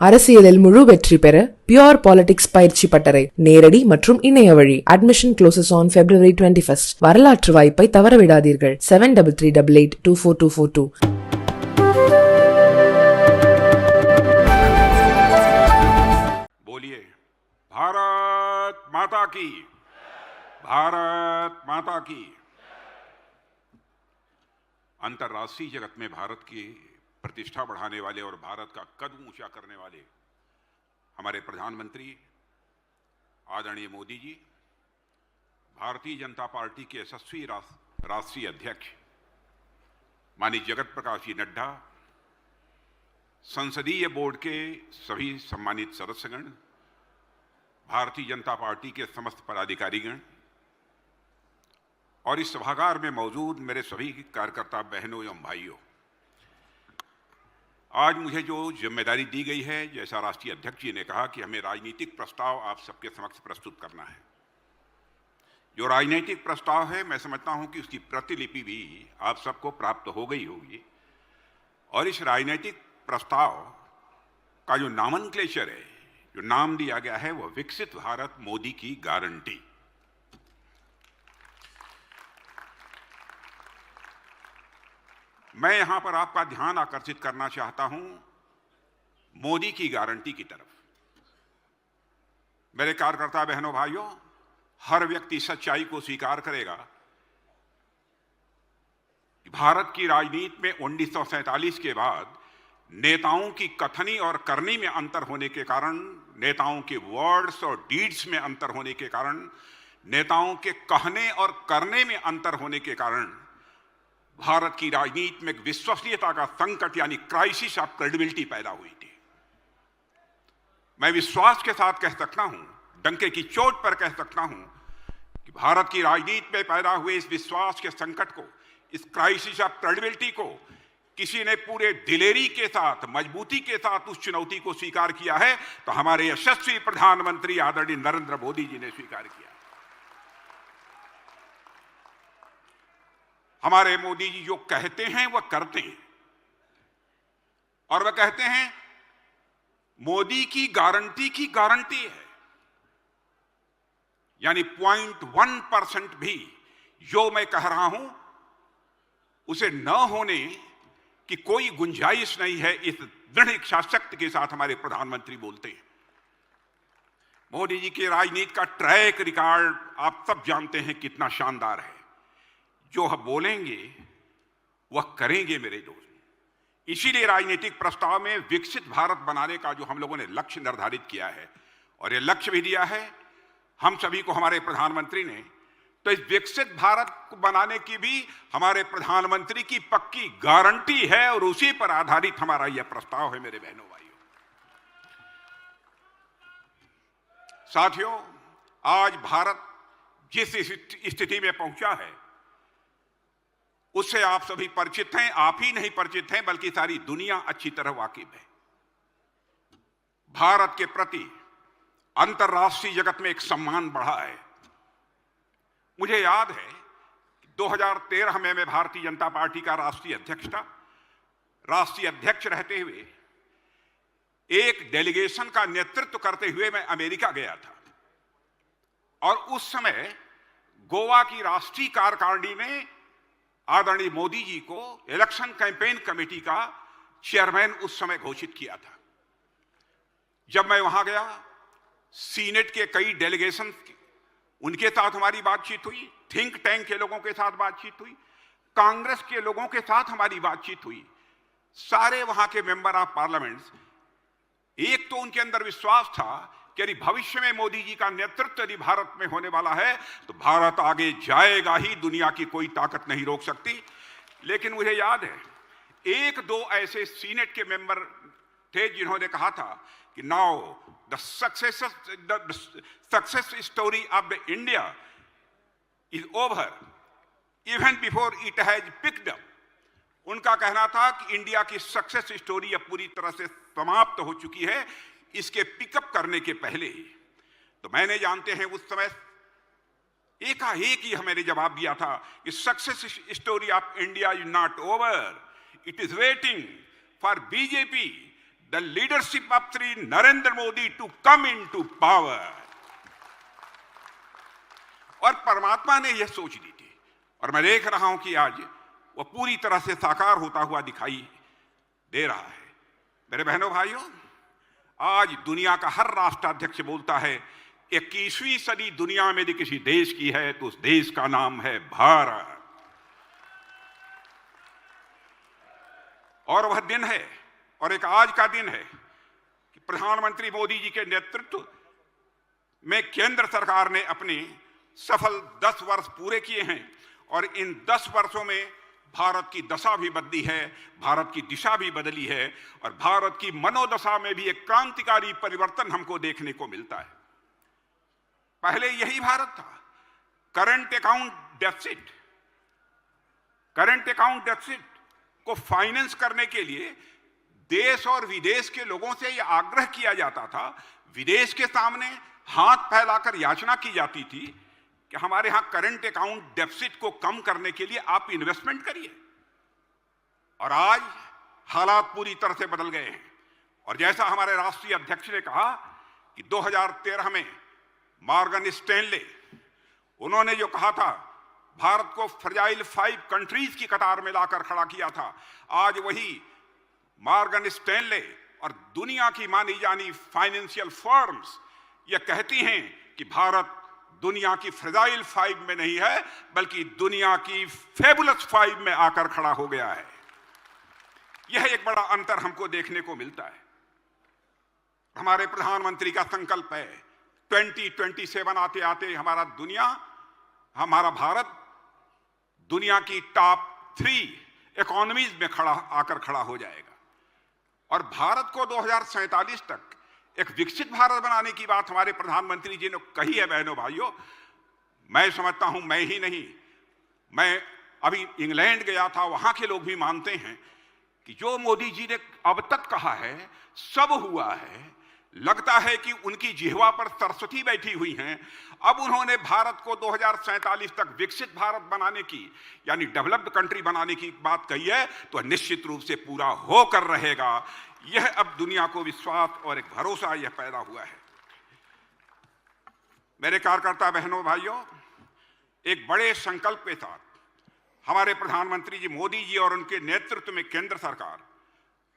அரசியலில் முழு வெற்றி பெற பியூர் பாலிடிக்ஸ் பயிற்சி பட்டறை நேரடி மற்றும் இணைய வழி. Admission closes on February 21st. வரலாற்று வாய்ப்பை தவறவிடாதீர்கள். 7338824242. बोलिए भारत माता की, भारत माता की। अंतर्राष्ट्रीय जगत में भारत की प्रतिष्ठा बढ़ाने वाले और भारत का कद ऊंचा करने वाले हमारे प्रधानमंत्री आदरणीय मोदी जी, भारतीय जनता पार्टी के यशस्वी राष्ट्रीय अध्यक्ष माननीय जगत प्रकाश जी नड्डा, संसदीय बोर्ड के सभी सम्मानित सदस्यगण, भारतीय जनता पार्टी के समस्त पदाधिकारीगण और इस सभागार में मौजूद मेरे सभी कार्यकर्ता बहनों एवं भाइयों, आज मुझे जो जिम्मेदारी दी गई है, जैसा राष्ट्रीय अध्यक्ष जी ने कहा कि हमें राजनीतिक प्रस्ताव आप सबके समक्ष प्रस्तुत करना है। जो राजनीतिक प्रस्ताव है, मैं समझता हूं कि उसकी प्रतिलिपि भी आप सबको प्राप्त हो गई होगी और इस राजनीतिक प्रस्ताव का जो नामनक्लेचर है, जो नाम दिया गया है, वह विकसित भारत मोदी की गारंटी। मैं यहां पर आपका ध्यान आकर्षित करना चाहता हूं मोदी की गारंटी की तरफ। मेरे कार्यकर्ता बहनों भाइयों, हर व्यक्ति सच्चाई को स्वीकार करेगा कि भारत की राजनीति में 1947 के बाद नेताओं की कथनी और करनी में अंतर होने के कारण, नेताओं के वर्ड्स और डीड्स में अंतर होने के कारण, नेताओं के कहने और करने में अंतर होने के कारण भारत की राजनीति में एक विश्वसनीयता का संकट यानी क्राइसिस ऑफ क्रेडिबिलिटी पैदा हुई थी। मैं विश्वास के साथ कह सकता हूं, डंके की चोट पर कह सकता हूं कि भारत की राजनीति में पैदा हुए इस विश्वास के संकट को, इस क्राइसिस ऑफ क्रेडिबिलिटी को किसी ने पूरे दिलेरी के साथ, मजबूती के साथ उस चुनौती को स्वीकार किया है तो हमारे यशस्वी प्रधानमंत्री आदरणीय नरेंद्र मोदी जी ने स्वीकार किया। हमारे मोदी जी जो कहते हैं वह करते हैं और वह कहते हैं मोदी की गारंटी है, यानी 0.1% भी जो मैं कह रहा हूं उसे न होने की कोई गुंजाइश नहीं है। इस दृढ़ इच्छा शक्ति के साथ हमारे प्रधानमंत्री बोलते हैं। मोदी जी के राजनीति का ट्रैक रिकॉर्ड आप सब जानते हैं कितना शानदार है। जो हम बोलेंगे वह करेंगे मेरे दोस्त। इसीलिए राजनीतिक प्रस्ताव में विकसित भारत बनाने का जो हम लोगों ने लक्ष्य निर्धारित किया है और यह लक्ष्य भी दिया है हम सभी को हमारे प्रधानमंत्री ने, तो इस विकसित भारत को बनाने की भी हमारे प्रधानमंत्री की पक्की गारंटी है और उसी पर आधारित हमारा यह प्रस्ताव है मेरे बहनों भाइयों। साथियों, आज भारत जिस स्थिति में पहुंचा है उससे आप सभी परिचित हैं। आप ही नहीं परिचित हैं बल्कि सारी दुनिया अच्छी तरह वाकिफ है। भारत के प्रति अंतर्राष्ट्रीय जगत में एक सम्मान बढ़ा है। मुझे याद है 2013 में मैं भारतीय जनता पार्टी का राष्ट्रीय अध्यक्ष था। राष्ट्रीय अध्यक्ष रहते हुए एक डेलीगेशन का नेतृत्व करते हुए मैं अमेरिका गया था और उस समय गोवा की राष्ट्रीय कार्यकारिणी ने आदरणीय मोदी जी को इलेक्शन कैंपेन कमेटी का चेयरमैन उस समय घोषित किया था। जब मैं वहां गया, सीनेट के कई डेलीगेशन उनके साथ हमारी बातचीत हुई, थिंक टैंक के लोगों के साथ बातचीत हुई, कांग्रेस के लोगों के साथ हमारी बातचीत हुई, सारे वहां के मेंबर ऑफ पार्लियामेंट। एक तो उनके अंदर विश्वास था कि यदि भविष्य में मोदी जी का नेतृत्व यदि भारत में होने वाला है तो भारत आगे जाएगा ही, दुनिया की कोई ताकत नहीं रोक सकती। लेकिन मुझे याद है एक दो ऐसे सीनेट के मेंबर थे जिन्होंने कहा था कि now the success story of the India is over even before it has picked up. उनका कहना था कि इंडिया की सक्सेस स्टोरी अब पूरी तरह से समाप्त हो चुकी है, इसके पिकअप करने के पहले ही। तो मैंने जानते हैं उस समय एकाएक ही मैंने जवाब दिया था कि success story of India is not over, it is waiting for BJP the leadership of Shri Narendra Modi to come into power. और परमात्मा ने यह सोच ली थी और मैं देख रहा हूं कि आज वह पूरी तरह से साकार होता हुआ दिखाई दे रहा है। मेरे बहनों भाइयों, आज दुनिया का हर राष्ट्राध्यक्ष बोलता है 21वीं सदी दुनिया में यदि किसी देश की है तो उस देश का नाम है भारत। और वह दिन है और एक आज का दिन है कि प्रधानमंत्री मोदी जी के नेतृत्व में केंद्र सरकार ने अपने सफल 10 वर्ष पूरे किए हैं और इन 10 वर्षों में भारत की दशा भी बदली है, भारत की दिशा भी बदली है और भारत की मनोदशा में भी एक क्रांतिकारी परिवर्तन हमको देखने को मिलता है। पहले यही भारत था, करंट अकाउंट डेफिसिट को फाइनेंस करने के लिए देश और विदेश के लोगों से यह आग्रह किया जाता था, विदेश के सामने हाथ फैलाकर याचना की जाती थी कि हमारे यहां करंट अकाउंट डेफिसिट को कम करने के लिए आप इन्वेस्टमेंट करिए। और आज हालात पूरी तरह से बदल गए हैं और जैसा हमारे राष्ट्रीय अध्यक्ष ने कहा कि 2013 में मॉर्गन स्टैनले उन्होंने जो कहा था, भारत को फ्रजाइल 5 कंट्रीज की कतार में लाकर खड़ा किया था, आज वही मॉर्गन स्टैनले और दुनिया की मानी जानी फाइनेंशियल फर्म्स ये कहती हैं कि भारत दुनिया की फ्रजाइल 5 में नहीं है बल्कि दुनिया की फेबुलस 5 में आकर खड़ा हो गया है। यह एक बड़ा अंतर हमको देखने को मिलता है। हमारे प्रधानमंत्री का संकल्प है 2027 आते आते हमारा भारत दुनिया की टॉप 3 इकोनॉमीज में आकर खड़ा हो जाएगा और भारत को 2047 तक एक विकसित भारत बनाने की बात हमारे प्रधानमंत्री जी ने कही है। बहनों भाइयों, मैं समझता हूं, मैं ही नहीं, मैं अभी इंग्लैंड गया था, वहां के लोग भी मानते हैं कि जो मोदी जी ने अब तक कहा है सब हुआ है। लगता है कि उनकी जिह्वा पर सरस्वती बैठी हुई हैं। अब उन्होंने भारत को 2047 तक विकसित भारत बनाने की यानी डेवलप्ड कंट्री बनाने की बात कही है तो निश्चित रूप से पूरा होकर रहेगा। यह अब दुनिया को विश्वास और एक भरोसा यह पैदा हुआ है। मेरे कार्यकर्ता बहनों भाइयों, एक बड़े संकल्प के साथ हमारे प्रधानमंत्री जी मोदी जी और उनके नेतृत्व में केंद्र सरकार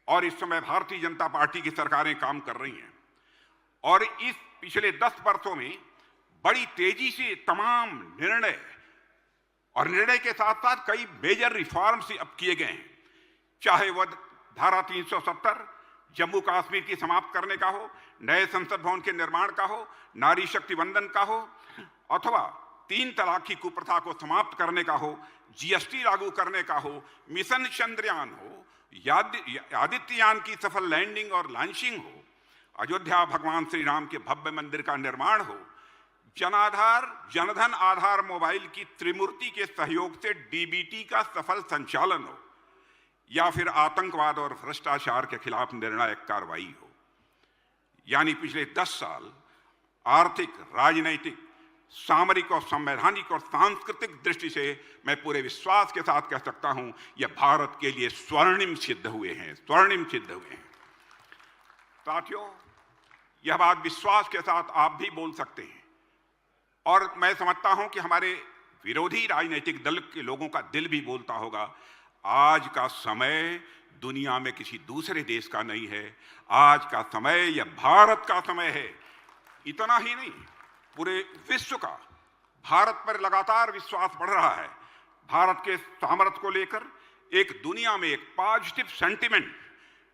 और इस समय भारतीय जनता पार्टी की सरकारें काम कर रही हैं और इस पिछले 10 वर्षों में बड़ी तेजी से तमाम निर्णय के साथ साथ कई मेजर रिफॉर्म्स अब किए गए हैं। चाहे वह धारा 370 जम्मू कश्मीर की समाप्त करने का हो, नए संसद भवन के निर्माण का हो, नारी शक्ति वंदन का हो, अथवा 3 तलाक की कुप्रथा को समाप्त करने का हो, जीएसटी लागू करने का हो, मिशन चंद्रयान हो, आदित्ययान की सफल लैंडिंग और लॉन्चिंग हो, अयोध्या भगवान श्री राम के भव्य मंदिर का निर्माण हो, जनधन आधार मोबाइल की त्रिमूर्ति के सहयोग से डीबीटी का सफल संचालन हो, या फिर आतंकवाद और भ्रष्टाचार के खिलाफ निर्णायक कार्रवाई हो। यानी पिछले 10 साल आर्थिक, राजनैतिक, सामरिक और संवैधानिक और सांस्कृतिक दृष्टि से मैं पूरे विश्वास के साथ कह सकता हूं यह भारत के लिए स्वर्णिम सिद्ध हुए हैं। साथियों, यह बात विश्वास के साथ आप भी बोल सकते हैं और मैं समझता हूं कि हमारे विरोधी राजनीतिक दल के लोगों का दिल भी बोलता होगा। आज का समय दुनिया में किसी दूसरे देश का नहीं है, आज का समय यह भारत का समय है। इतना ही नहीं, पूरे विश्व का भारत पर लगातार विश्वास बढ़ रहा है। भारत के सामर्थ्य को लेकर एक दुनिया में एक पॉजिटिव सेंटिमेंट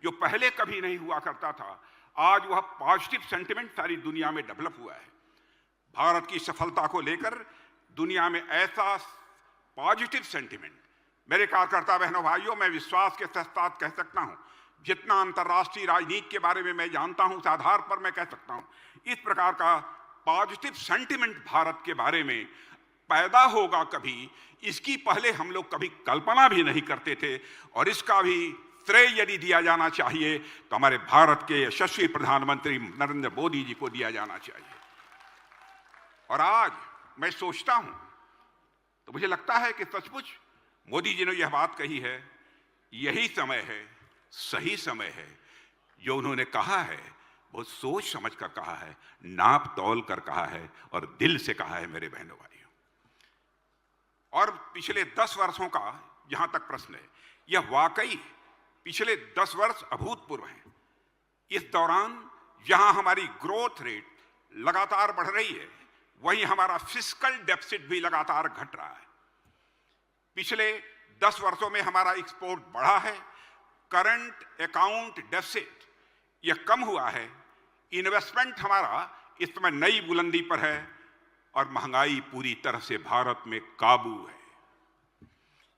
जो पहले कभी नहीं हुआ करता था, आज वह पॉजिटिव सेंटिमेंट सारी दुनिया में डेवलप हुआ है। भारत की सफलता को लेकर दुनिया में ऐसा पॉजिटिव सेंटिमेंट, मेरे कार्यकर्ता बहनों भाइयों, मैं विश्वास के साथ कह सकता हूं, जितना अंतर्राष्ट्रीय राजनीति के बारे में मैं जानता हूं उस आधार पर मैं कह सकता हूं, इस प्रकार का पॉजिटिव सेंटिमेंट भारत के बारे में पैदा होगा कभी, इसकी पहले हम लोग कभी कल्पना भी नहीं करते थे। और इसका भी श्रेय यदि दिया जाना चाहिए तो हमारे भारत के यशस्वी प्रधानमंत्री नरेंद्र मोदी जी को दिया जाना चाहिए। और आज मैं सोचता हूं तो मुझे लगता है कि सचमुच मोदी जी ने यह बात कही है, यही समय है, सही समय है जो उन्होंने कहा है बहुत सोच समझ कर कहा है, नाप तौल कर कहा है और दिल से कहा है मेरे बहनों भाइयों। और पिछले 10 वर्षों का जहां तक प्रश्न है, यह वाकई पिछले 10 वर्ष अभूतपूर्व हैं। इस दौरान जहां हमारी ग्रोथ रेट लगातार बढ़ रही है, वहीं हमारा फिस्कल डेफिसिट भी लगातार घट रहा है। पिछले 10 वर्षों में हमारा एक्सपोर्ट बढ़ा है, करंट अकाउंट डेफिसिट यह कम हुआ है, इन्वेस्टमेंट हमारा इस समय नई बुलंदी पर है और महंगाई पूरी तरह से भारत में काबू है।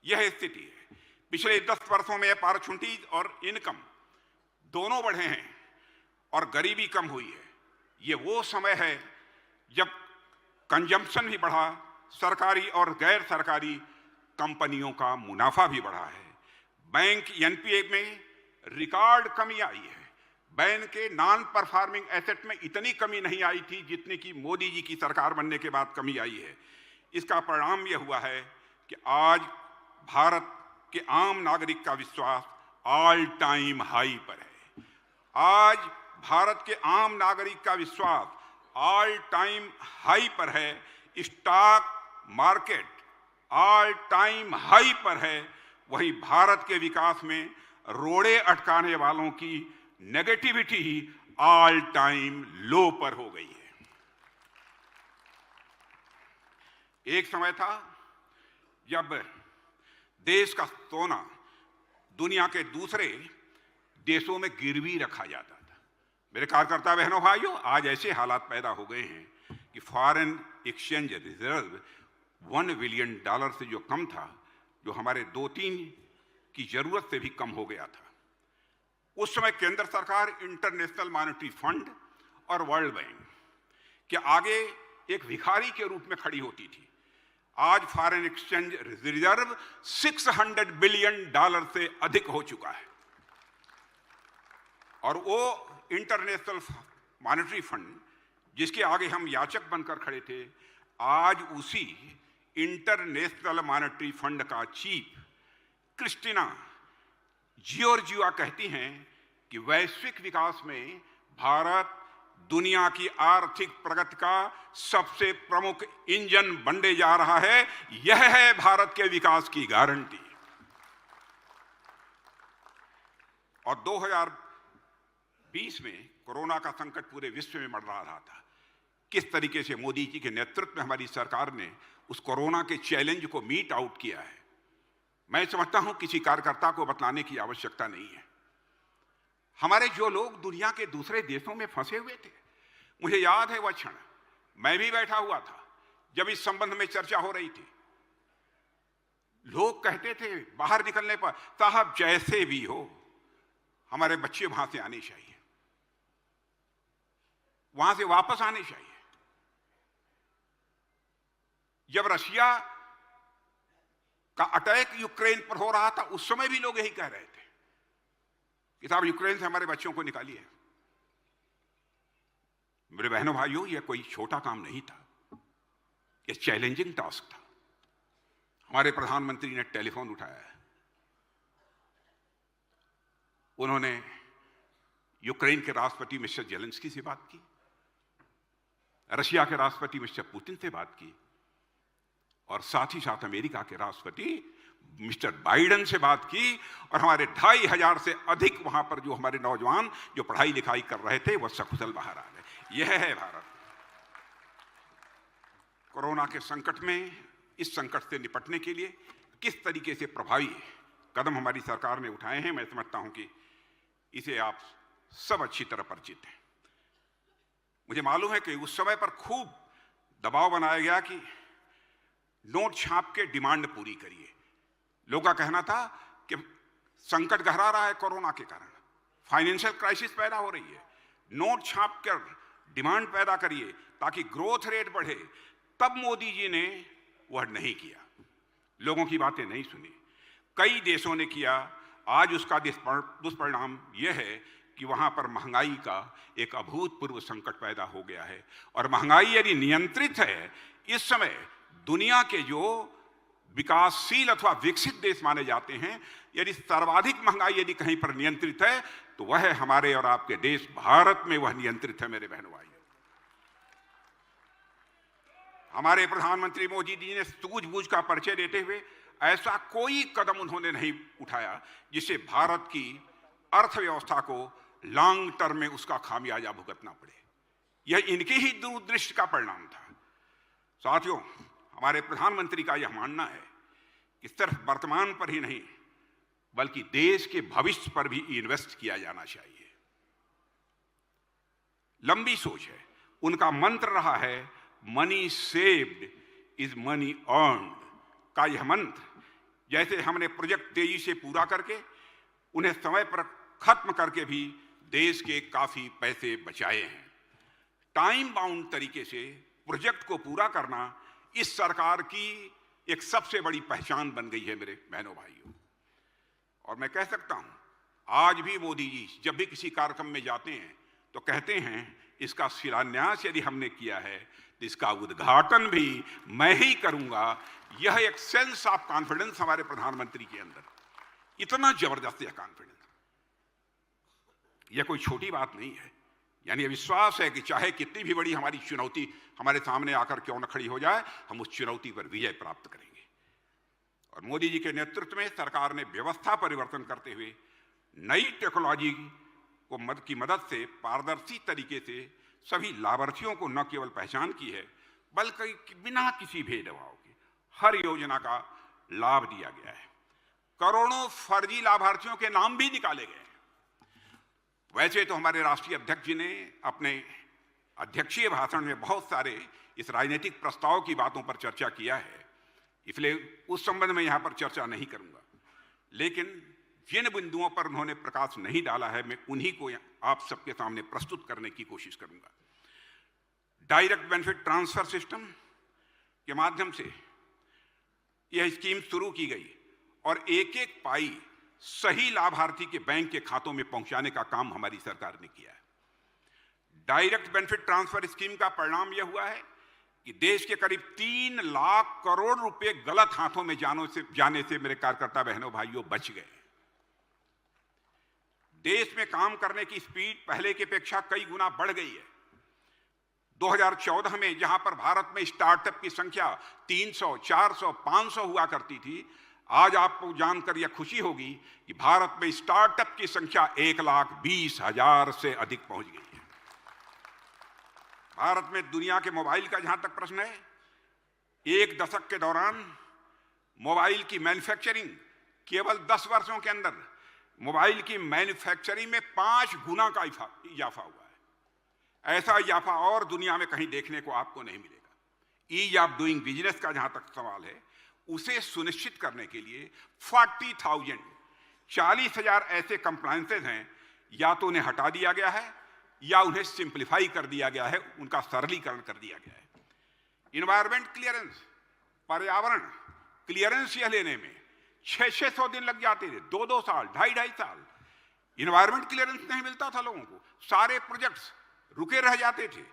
यह स्थिति है। पिछले 10 वर्षों में अपॉर्चुनिटीज और इनकम दोनों बढ़े हैं और गरीबी कम हुई है। यह वो समय है जब कंजम्पशन भी बढ़ा, सरकारी और गैर सरकारी कंपनियों का मुनाफा भी बढ़ा है। बैंक एनपीए में रिकॉर्ड कमी आई है। बैंक के नॉन परफॉर्मिंग एसेट में इतनी कमी नहीं आई थी जितनी कि मोदी जी की सरकार बनने के बाद कमी आई है। इसका परिणाम यह हुआ है कि आज भारत के आम नागरिक का विश्वास ऑल टाइम हाई पर है। आज भारत के आम नागरिक का विश्वास ऑल टाइम हाई पर है। Stock market all time high पर है। वहीं भारत के विकास में रोड़े अटकाने वालों की नेगेटिविटी ही ऑल टाइम लो पर हो गई है। एक समय था जब देश का सोना दुनिया के दूसरे देशों में गिरवी रखा जाता था। मेरे कार्यकर्ता बहनों भाइयों, आज ऐसे हालात पैदा हो गए हैं कि फॉरेन एक्सचेंज रिजर्व $1 बिलियन से जो कम था, जो हमारे 2-3 की जरूरत से भी कम हो गया था। उस समय केंद्र सरकार इंटरनेशनल मॉनेटरी फंड और वर्ल्ड बैंक के आगे एक भिखारी के रूप में खड़ी होती थी। आज फॉरेन एक्सचेंज रिजर्व $600 बिलियन से अधिक हो चुका है और वो इंटरनेशनल मॉनेटरी फंड जिसके आगे हम याचक बनकर खड़े थे, आज उसी इंटरनेशनल मॉनेटरी फंड का चीफ क्रिस्टिना जियोर्जिया कहती हैं कि वैश्विक विकास में भारत दुनिया की आर्थिक प्रगति का सबसे प्रमुख इंजन बनने जा रहा है। यह है भारत के विकास की गारंटी। और 2020 में कोरोना का संकट पूरे विश्व में मंडरा रहा था। किस तरीके से मोदी जी के नेतृत्व में हमारी सरकार ने उस कोरोना के चैलेंज को मीट आउट किया है, मैं समझता हूं किसी कार्यकर्ता को बतलाने की आवश्यकता नहीं है। हमारे जो लोग दुनिया के दूसरे देशों में फंसे हुए थे, मुझे याद है वह क्षण, मैं भी बैठा हुआ था जब इस संबंध में चर्चा हो रही थी। लोग कहते थे बाहर निकलने पर, साहब जैसे भी हो हमारे बच्चे वहां से आने चाहिए, वहां से वापस आने चाहिए। जब रशिया का अटैक यूक्रेन पर हो रहा था, उस समय भी लोग यही कह रहे थे कि साहब यूक्रेन से हमारे बच्चों को निकालिए। मेरे बहनों भाइयों, यह कोई छोटा काम नहीं था, यह चैलेंजिंग टास्क था। हमारे प्रधानमंत्री ने टेलीफोन उठाया, उन्होंने यूक्रेन के राष्ट्रपति मिस्टर जेलेंस्की से बात की, रशिया के राष्ट्रपति मिस्टर पुतिन से बात की और साथ ही साथ अमेरिका के राष्ट्रपति मिस्टर बाइडेन से बात की। और हमारे 2500 से अधिक वहां पर जो हमारे नौजवान जो पढ़ाई लिखाई कर रहे थे, वह सकुशल बाहर आ गए। यह है भारत। कोरोना के संकट में, इस संकट से निपटने के लिए किस तरीके से प्रभावी कदम हमारी सरकार ने उठाए हैं, मैं समझता हूं कि इसे आप सब अच्छी तरह परिचित हैं। मुझे मालूम है कि उस समय पर खूब दबाव बनाया गया कि नोट छाप के डिमांड पूरी करिए। लोगों का कहना था कि संकट गहरा रहा है कोरोना के कारण, फाइनेंशियल क्राइसिस पैदा हो रही है, नोट छाप कर डिमांड पैदा करिए ताकि ग्रोथ रेट बढ़े। तब मोदी जी ने वह नहीं किया, लोगों की बातें नहीं सुनी। कई देशों ने किया। आज उसका दुष्परिणाम यह है कि वहां पर महंगाई का एक अभूतपूर्व संकट पैदा हो गया है। और महंगाई यदि नियंत्रित है, इस समय दुनिया के जो विकासशील अथवा विकसित देश माने जाते हैं, यदि सर्वाधिक महंगाई यदि कहीं पर नियंत्रित है तो वह हमारे और आपके देश भारत में वह नियंत्रित है। मेरे बहनों भाइयों, हमारे प्रधानमंत्री मोदी जी ने सूझबूझ का परिचय देते हुए ऐसा कोई कदम उन्होंने नहीं उठाया जिससे भारत की अर्थव्यवस्था को लॉन्ग टर्म में उसका खामियाजा भुगतना पड़े। यह इनकी ही दूरदृष्टि का परिणाम था। साथियों, हमारे प्रधानमंत्री का यह मानना है कि सिर्फ वर्तमान पर ही नहीं बल्कि देश के भविष्य पर भी इन्वेस्ट किया जाना चाहिए। लंबी सोच है। उनका मंत्र रहा है money saved is money earned का यह मंत्र। जैसे हमने प्रोजेक्ट तेजी से पूरा करके उन्हें समय पर खत्म करके भी देश के काफी पैसे बचाए हैं। टाइम बाउंड तरीके से प्रोजेक्ट को पूरा करना इस सरकार की एक सबसे बड़ी पहचान बन गई है मेरे बहनों भाइयों। और मैं कह सकता हूं, आज भी मोदी जी जब भी किसी कार्यक्रम में जाते हैं तो कहते हैं इसका शिलान्यास यदि हमने किया है तो इसका उद्घाटन भी मैं ही करूंगा। यह एक सेंस ऑफ कॉन्फिडेंस हमारे प्रधानमंत्री के अंदर, इतना जबरदस्त यह कॉन्फिडेंस, यह कोई छोटी बात नहीं है। यानी विश्वास है कि चाहे कितनी भी बड़ी हमारी चुनौती हमारे सामने आकर क्यों न खड़ी हो जाए, हम उस चुनौती पर विजय प्राप्त करेंगे। और मोदी जी के नेतृत्व में सरकार ने व्यवस्था परिवर्तन करते हुए नई टेक्नोलॉजी की मदद से पारदर्शी तरीके से सभी लाभार्थियों को न केवल पहचान की है बल्कि बिना किसी भेदभाव के हर योजना का लाभ दिया गया है। करोड़ों फर्जी लाभार्थियों के नाम भी निकाले गए। वैसे तो हमारे राष्ट्रीय अध्यक्ष जी ने अपने अध्यक्षीय भाषण में बहुत सारे इस राजनीतिक प्रस्ताव की बातों पर चर्चा किया है, इसलिए उस संबंध में यहां पर चर्चा नहीं करूंगा। लेकिन जिन बिंदुओं पर उन्होंने प्रकाश नहीं डाला है मैं उन्हीं को आप सबके सामने प्रस्तुत करने की कोशिश करूंगा। डायरेक्ट बेनिफिट ट्रांसफर सिस्टम के माध्यम से यह स्कीम शुरू की गई और एक एक पाई सही लाभार्थी के बैंक के खातों में पहुंचाने का काम हमारी सरकार ने किया है। डायरेक्ट बेनिफिट ट्रांसफर स्कीम का परिणाम यह हुआ है कि देश के करीब 3 लाख करोड़ रुपए गलत हाथों में जाने से मेरे कार्यकर्ता बहनों भाइयों बच गए। देश में काम करने की स्पीड पहले की अपेक्षा कई गुना बढ़ गई है। 2014 में जहां पर भारत में स्टार्टअप की संख्या 300, 400, 500 हुआ करती थी, आज आपको जानकर यह खुशी होगी कि भारत में स्टार्टअप की संख्या 1,20,000 से अधिक पहुंच गई है। भारत में दुनिया के मोबाइल का जहां तक प्रश्न है, एक दशक के दौरान मोबाइल की मैन्युफैक्चरिंग केवल 10 वर्षों के अंदर मोबाइल की मैन्युफैक्चरिंग में 5 गुना का इजाफा हुआ है। ऐसा इजाफा और दुनिया में कहीं देखने को आपको नहीं मिलेगा। ईज ऑफ डूइंग बिजनेस का जहां तक सवाल है, उसे सुनिश्चित करने के लिए 40,000 ऐसे कंप्लायंसेज हैं, या तो उन्हें हटा दिया गया है या उन्हें सिंप्लीफाई कर दिया गया है, उनका सरलीकरण कर दिया गया है। इन्वायरमेंट क्लियरेंस, पर्यावरण क्लियरेंस यह लेने में 600 दिन लग जाते थे, 2-2 साल, 2.5 साल इन्वायरमेंट क्लियरेंस नहीं मिलता था लोगों को। सारे प्रोजेक्ट्स रुके रह जाते थे।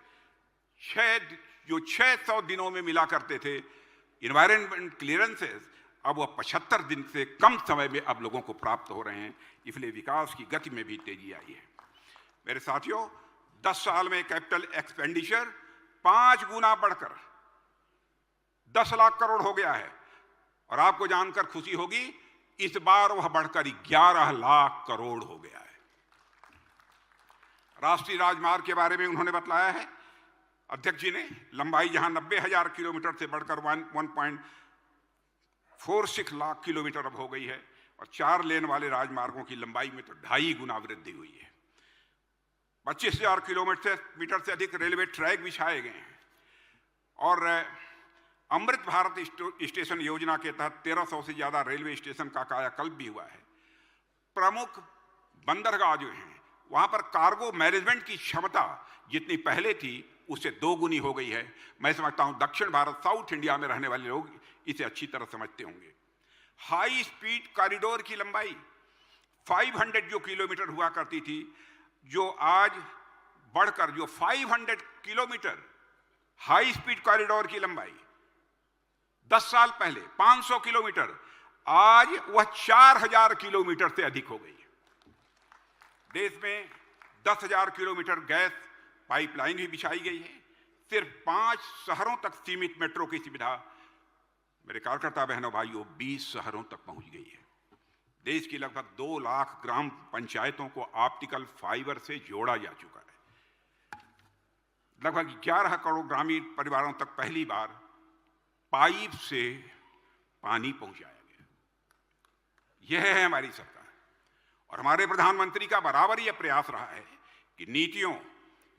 600 दिनों में मिला करते थे इन्वायरमेंट क्लियरेंसेस, अब वह 75 दिन से कम समय में अब लोगों को प्राप्त हो रहे हैं। इसलिए विकास की गति में भी तेजी आई है। मेरे साथियों, 10 साल में कैपिटल एक्सपेंडिचर 5 गुना बढ़कर 10 लाख करोड़ हो गया है। और आपको जानकर खुशी होगी, इस बार वह बढ़कर 11 लाख करोड़ हो गया है। राष्ट्रीय राजमार्ग के बारे में उन्होंने बतलाया है अध्यक्ष जी ने, लंबाई जहां 90,000 किलोमीटर से बढ़कर 1.46 लाख किलोमीटर अब हो गई है, और 4 लेन वाले राजमार्गों की लंबाई में तो 2.5 गुना वृद्धि हुई है। 25,000 किलोमीटर से अधिक रेलवे ट्रैक बिछाए गए हैं, और अमृत भारत स्टेशन योजना के तहत 1300 से ज्यादा रेलवे स्टेशन का कायाकल्प भी हुआ है। प्रमुख बंदरगाह जो हैं, वहां पर कार्गो मैनेजमेंट की क्षमता जितनी पहले थी उससे 2 गुनी हो गई है। मैं समझता हूं दक्षिण भारत, साउथ इंडिया में रहने वाले लोग इसे अच्छी तरह समझते होंगे। हाई स्पीड कॉरिडोर की लंबाई 500 जो किलोमीटर हुआ करती थी, जो आज बढ़कर जो 500 किलोमीटर हाई स्पीड कॉरिडोर की लंबाई 10 साल पहले 500 किलोमीटर, आज वह 4,000 किलोमीटर से अधिक हो गई है। देश में 10,000 किलोमीटर गैस पाइपलाइन भी बिछाई गई है। सिर्फ 5 शहरों तक सीमित मेट्रो की सुविधा मेरे कार्यकर्ता बहनों भाइयों 20 शहरों तक पहुंच गई है। देश की लगभग 2 लाख ग्राम पंचायतों को ऑप्टिकल फाइबर से जोड़ा जा चुका है। लगभग 11 करोड़ ग्रामीण परिवारों तक पहली बार पाइप से पानी पहुंचाया गया। यह है हमारी सरकार और हमारे प्रधानमंत्री का बराबर यह प्रयास रहा है कि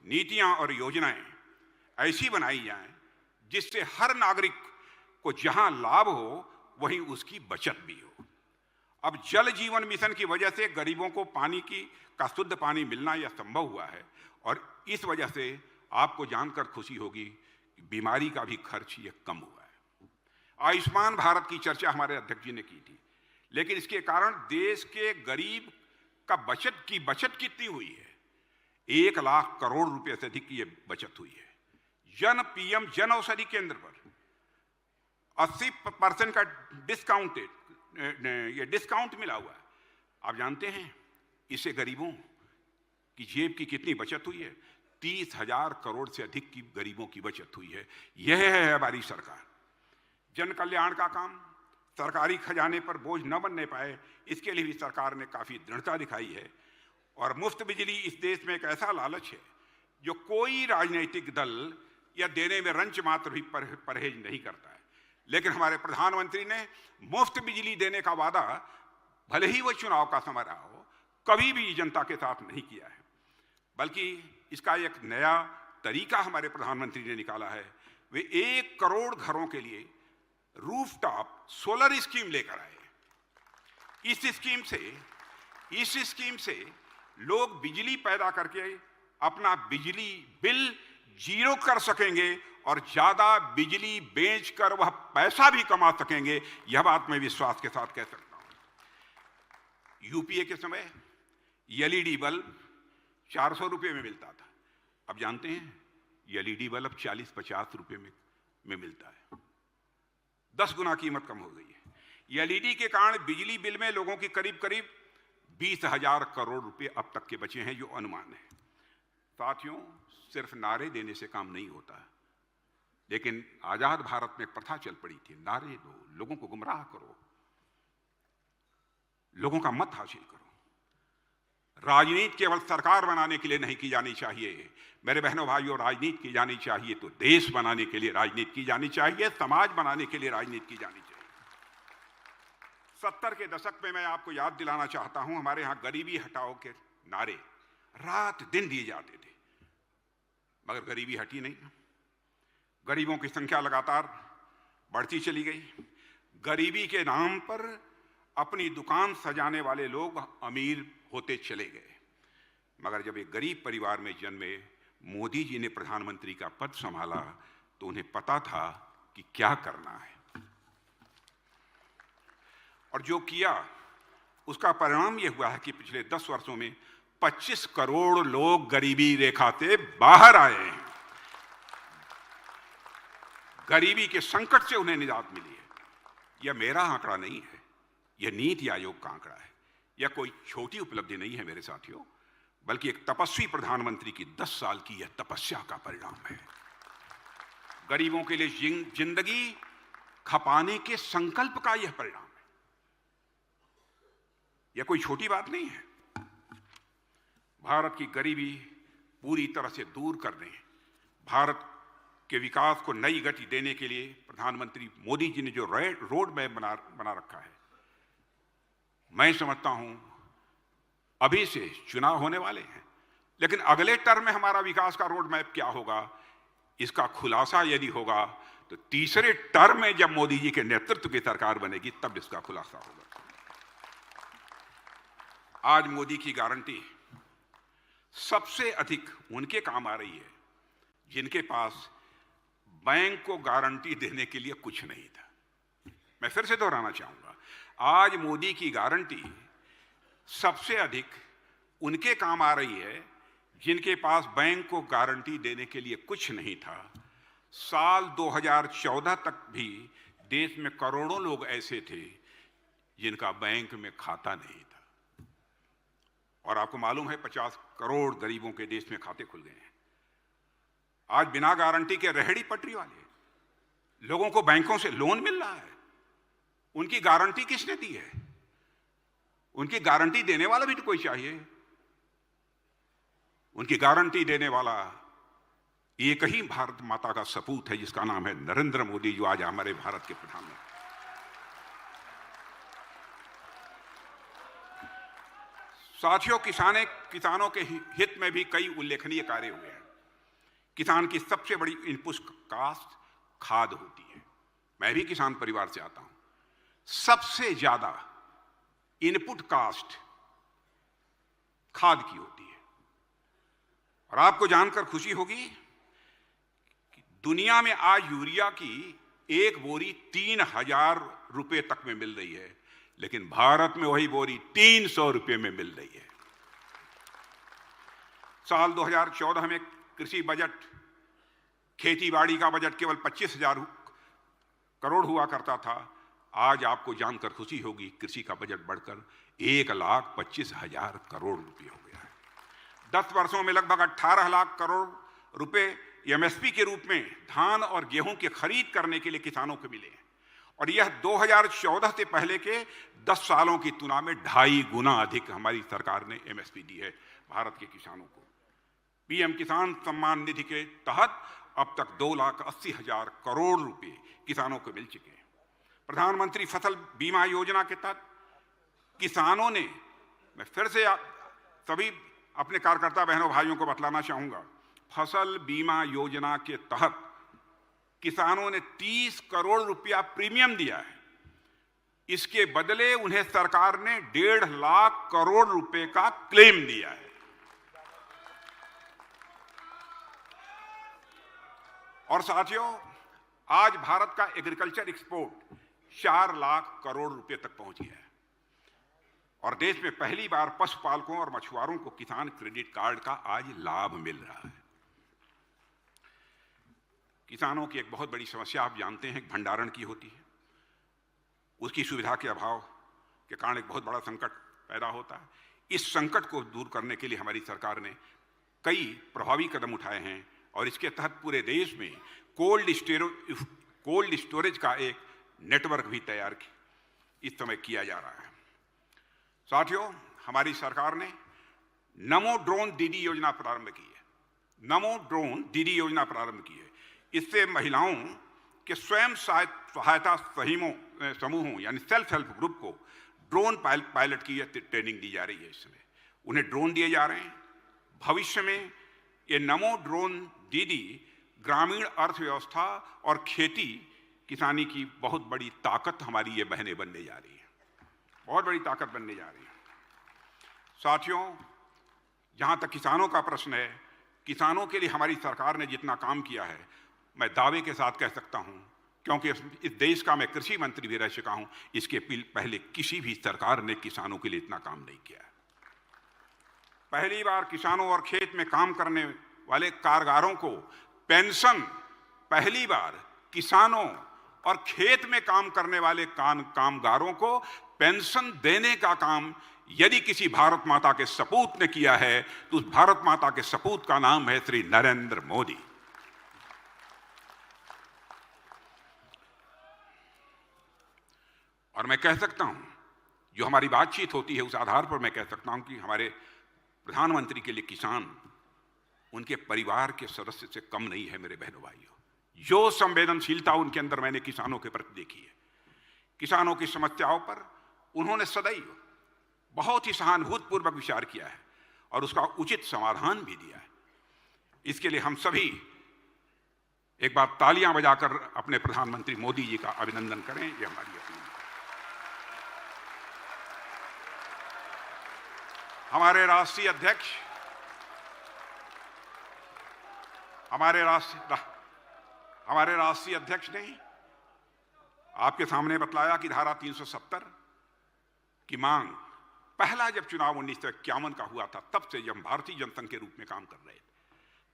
नीतियां और योजनाएं ऐसी बनाई जाएं जिससे हर नागरिक को जहां लाभ हो वहीं उसकी बचत भी हो। अब जल जीवन मिशन की वजह से गरीबों को पानी का शुद्ध पानी मिलना यह संभव हुआ है और इस वजह से आपको जानकर खुशी होगी कि बीमारी का भी खर्च यह कम हुआ है। आयुष्मान भारत की चर्चा हमारे अध्यक्ष जी ने की थी, लेकिन इसके कारण देश के गरीब का बचत कितनी हुई है? 1 लाख करोड़ रुपए से अधिक की यह बचत हुई है। पीएम जन औषधि केंद्र पर 80% का डिस्काउंट मिला हुआ है। आप जानते हैं इससे गरीबों की जेब की कितनी बचत हुई है? 30,000 करोड़ से अधिक की गरीबों की बचत हुई है। यह है हमारी सरकार। जन कल्याण का काम सरकारी खजाने पर बोझ न बनने पाए, इसके लिए भी सरकार ने काफी दृढ़ता दिखाई है। और मुफ्त बिजली इस देश में एक ऐसा लालच है जो कोई राजनीतिक दल या देने में रंच मात्र भी परहेज नहीं करता है। लेकिन हमारे प्रधानमंत्री ने मुफ्त बिजली देने का वादा, भले ही वो चुनाव का समय रहा हो, कभी भी जनता के साथ नहीं किया है, बल्कि इसका एक नया तरीका हमारे प्रधानमंत्री ने निकाला है। वे 1 करोड़ घरों के लिए रूफटॉप सोलर स्कीम लेकर आए। इस स्कीम से लोग बिजली पैदा करके अपना बिजली बिल 0 कर सकेंगे और ज्यादा बिजली बेचकर वह पैसा भी कमा सकेंगे। यह बात मैं विश्वास के साथ कह सकता हूं। यूपीए के समय एलईडी बल्ब 400 रुपए में मिलता था। अब जानते हैं एलईडी बल्ब 40-50 रुपए में मिलता है। 10 गुना कीमत कम हो गई है। एलईडी के कारण बिजली बिल में लोगों की करीब 20,000 करोड़ रुपए अब तक के बचे हैं, जो अनुमान है। साथियों, सिर्फ नारे देने से काम नहीं होता, लेकिन आजाद भारत में प्रथा चल पड़ी थी, नारे दो, लोगों को गुमराह करो, लोगों का मत हासिल करो। राजनीति केवल सरकार बनाने के लिए नहीं की जानी चाहिए मेरे बहनों भाइयों, राजनीति की जानी चाहिए तो देश बनाने के लिए राजनीति की जानी चाहिए, समाज बनाने के लिए राजनीति की जानी चाहिए। 70 के दशक में मैं आपको याद दिलाना चाहता हूं, हमारे यहां गरीबी हटाओ के नारे रात दिन दिए जाते थे, मगर गरीबी हटी नहीं। गरीबों की संख्या लगातार बढ़ती चली गई। गरीबी के नाम पर अपनी दुकान सजाने वाले लोग अमीर होते चले गए। मगर जब एक गरीब परिवार में जन्मे मोदी जी ने प्रधानमंत्री का पद संभाला तो उन्हें पता था कि क्या करना है, और जो किया उसका परिणाम यह हुआ है कि पिछले 10 वर्षों में 25 करोड़ लोग गरीबी रेखा से बाहर आए हैं। गरीबी के संकट से उन्हें निजात मिली है। यह मेरा आंकड़ा नहीं है, यह नीति आयोग का आंकड़ा है। यह कोई छोटी उपलब्धि नहीं है मेरे साथियों, बल्कि एक तपस्वी प्रधानमंत्री की 10 साल की यह तपस्या का परिणाम है। गरीबों के लिए जिंदगी खपाने के संकल्प का यह परिणाम है। यह कोई छोटी बात नहीं है। भारत की गरीबी पूरी तरह से दूर करने, भारत के विकास को नई गति देने के लिए प्रधानमंत्री मोदी जी ने जो रोड मैप बना रखा है, मैं समझता हूं अभी से चुनाव होने वाले हैं, लेकिन अगले टर्म में हमारा विकास का रोड मैप क्या होगा, इसका खुलासा यदि होगा तो तीसरे टर्म में जब मोदी जी के नेतृत्व की सरकार बनेगी तब इसका खुलासा होगा। आज मोदी की गारंटी सबसे अधिक उनके काम आ रही है जिनके पास बैंक को गारंटी देने के लिए कुछ नहीं था। मैं फिर से दोहराना चाहूंगा, आज मोदी की गारंटी सबसे अधिक उनके काम आ रही है जिनके पास बैंक को गारंटी देने के लिए कुछ नहीं था। साल 2014 तक भी देश में करोड़ों लोग ऐसे थे जिनका बैंक में खाता नहीं था, और आपको मालूम है 50 करोड़ गरीबों के देश में खाते खुल गए हैं। आज बिना गारंटी के रेहड़ी पटरी वाले लोगों को बैंकों से लोन मिल रहा है। उनकी गारंटी किसने दी है? उनकी गारंटी देने वाला भी तो कोई चाहिए। उनकी गारंटी देने वाला एक ही भारत माता का सपूत है, जिसका नाम है नरेंद्र मोदी, जो आज हमारे भारत के प्रधानमंत्री। साथियों, किसानों के हित में भी कई उल्लेखनीय कार्य हुए हैं। किसान की सबसे बड़ी इनपुट कास्ट खाद होती है। मैं भी किसान परिवार से आता हूं। सबसे ज्यादा इनपुट कास्ट खाद की होती है। और आपको जानकर खुशी होगी कि दुनिया में आज यूरिया की एक बोरी 3000 रुपए तक में मिल रही है, लेकिन भारत में वही बोरी 300 रुपए में मिल रही है। साल 2014 में कृषि बजट, खेती बाड़ी का बजट केवल 25,000 करोड़ हुआ करता था। आज आपको जानकर खुशी होगी, कृषि का बजट बढ़कर 1,25,000 करोड़ रुपए हो गया है। 10 वर्षों में लगभग 18 लाख करोड़ रुपए एमएसपी के रूप में धान और गेहूं की खरीद करने के लिए किसानों को मिले हैं। और यह 2014 से पहले के 10 सालों की तुलना में 2.5 गुना अधिक हमारी सरकार ने एमएसपी दी है भारत के किसानों को। पीएम किसान सम्मान निधि के तहत अब तक 2,80,000 करोड़ रुपए किसानों को मिल चुके हैं। प्रधानमंत्री फसल बीमा योजना के तहत किसानों ने, मैं फिर से सभी अपने कार्यकर्ता बहनों भाइयों को बतलाना चाहूंगा, फसल बीमा योजना के तहत किसानों ने 30 करोड़ रुपया प्रीमियम दिया है। इसके बदले उन्हें सरकार ने 1.5 लाख करोड़ रुपए का क्लेम दिया है। और साथियों, आज भारत का एग्रीकल्चर एक्सपोर्ट 4 लाख करोड़ रुपए तक पहुंच गया है। और देश में पहली बार पशुपालकों और मछुआरों को किसान क्रेडिट कार्ड का आज लाभ मिल रहा है। किसानों की एक बहुत बड़ी समस्या आप जानते हैं, भंडारण की होती है। उसकी सुविधा के अभाव के कारण एक बहुत बड़ा संकट पैदा होता है। इस संकट को दूर करने के लिए हमारी सरकार ने कई प्रभावी कदम उठाए हैं और इसके तहत पूरे देश में कोल्ड स्टोरेज का एक नेटवर्क भी तैयार इस समय किया जा रहा है। साथियों, हमारी सरकार ने नमो ड्रोन दीदी योजना प्रारंभ की है। नमो ड्रोन दीदी योजना प्रारंभ की है। इससे महिलाओं के स्वयं सहायता समूहों यानी सेल्फ हेल्प ग्रुप को ड्रोन पायलट की ट्रेनिंग दी जा रही है। इस समय उन्हें ड्रोन दिए जा रहे हैं। भविष्य में ये नमो ड्रोन दीदी ग्रामीण अर्थव्यवस्था और खेती किसानी की बहुत बड़ी ताकत हमारी ये बहनें बनने जा रही है, बहुत बड़ी ताकत बनने जा रही है। साथियों, जहां तक किसानों का प्रश्न है, किसानों के लिए हमारी सरकार ने जितना काम किया है, मैं दावे के साथ कह सकता हूं, क्योंकि इस देश का मैं कृषि मंत्री भी रह चुका हूं, इसके पहले किसी भी सरकार ने किसानों के लिए इतना काम नहीं किया। पहली बार किसानों और खेत में काम करने वाले कामगारों को पेंशन, पहली बार किसानों और खेत में काम करने वाले कामगारों को पेंशन देने का काम यदि किसी भारत माता के सपूत ने किया है तो उस भारत माता के सपूत का नाम है श्री नरेंद्र मोदी। और मैं कह सकता हूं, जो हमारी बातचीत होती है उस आधार पर मैं कह सकता हूं कि हमारे प्रधानमंत्री के लिए किसान उनके परिवार के सदस्य से कम नहीं है। मेरे बहनों भाइयों, जो संवेदनशीलता उनके अंदर मैंने किसानों के प्रति देखी है, किसानों की समस्याओं पर उन्होंने सदैव बहुत ही सहानुभूतिपूर्वक विचार किया है और उसका उचित समाधान भी दिया है। इसके लिए हम सभी एक बार तालियां बजाकर अपने प्रधानमंत्री मोदी जी का अभिनंदन करें। ये हमारी अपील है। हमारे राष्ट्रीय अध्यक्ष ने आपके सामने बतलाया कि धारा 370 की मांग पहला जब चुनाव 1951 का हुआ था, तब से जब हम भारतीय जनता के रूप में काम कर रहे थे,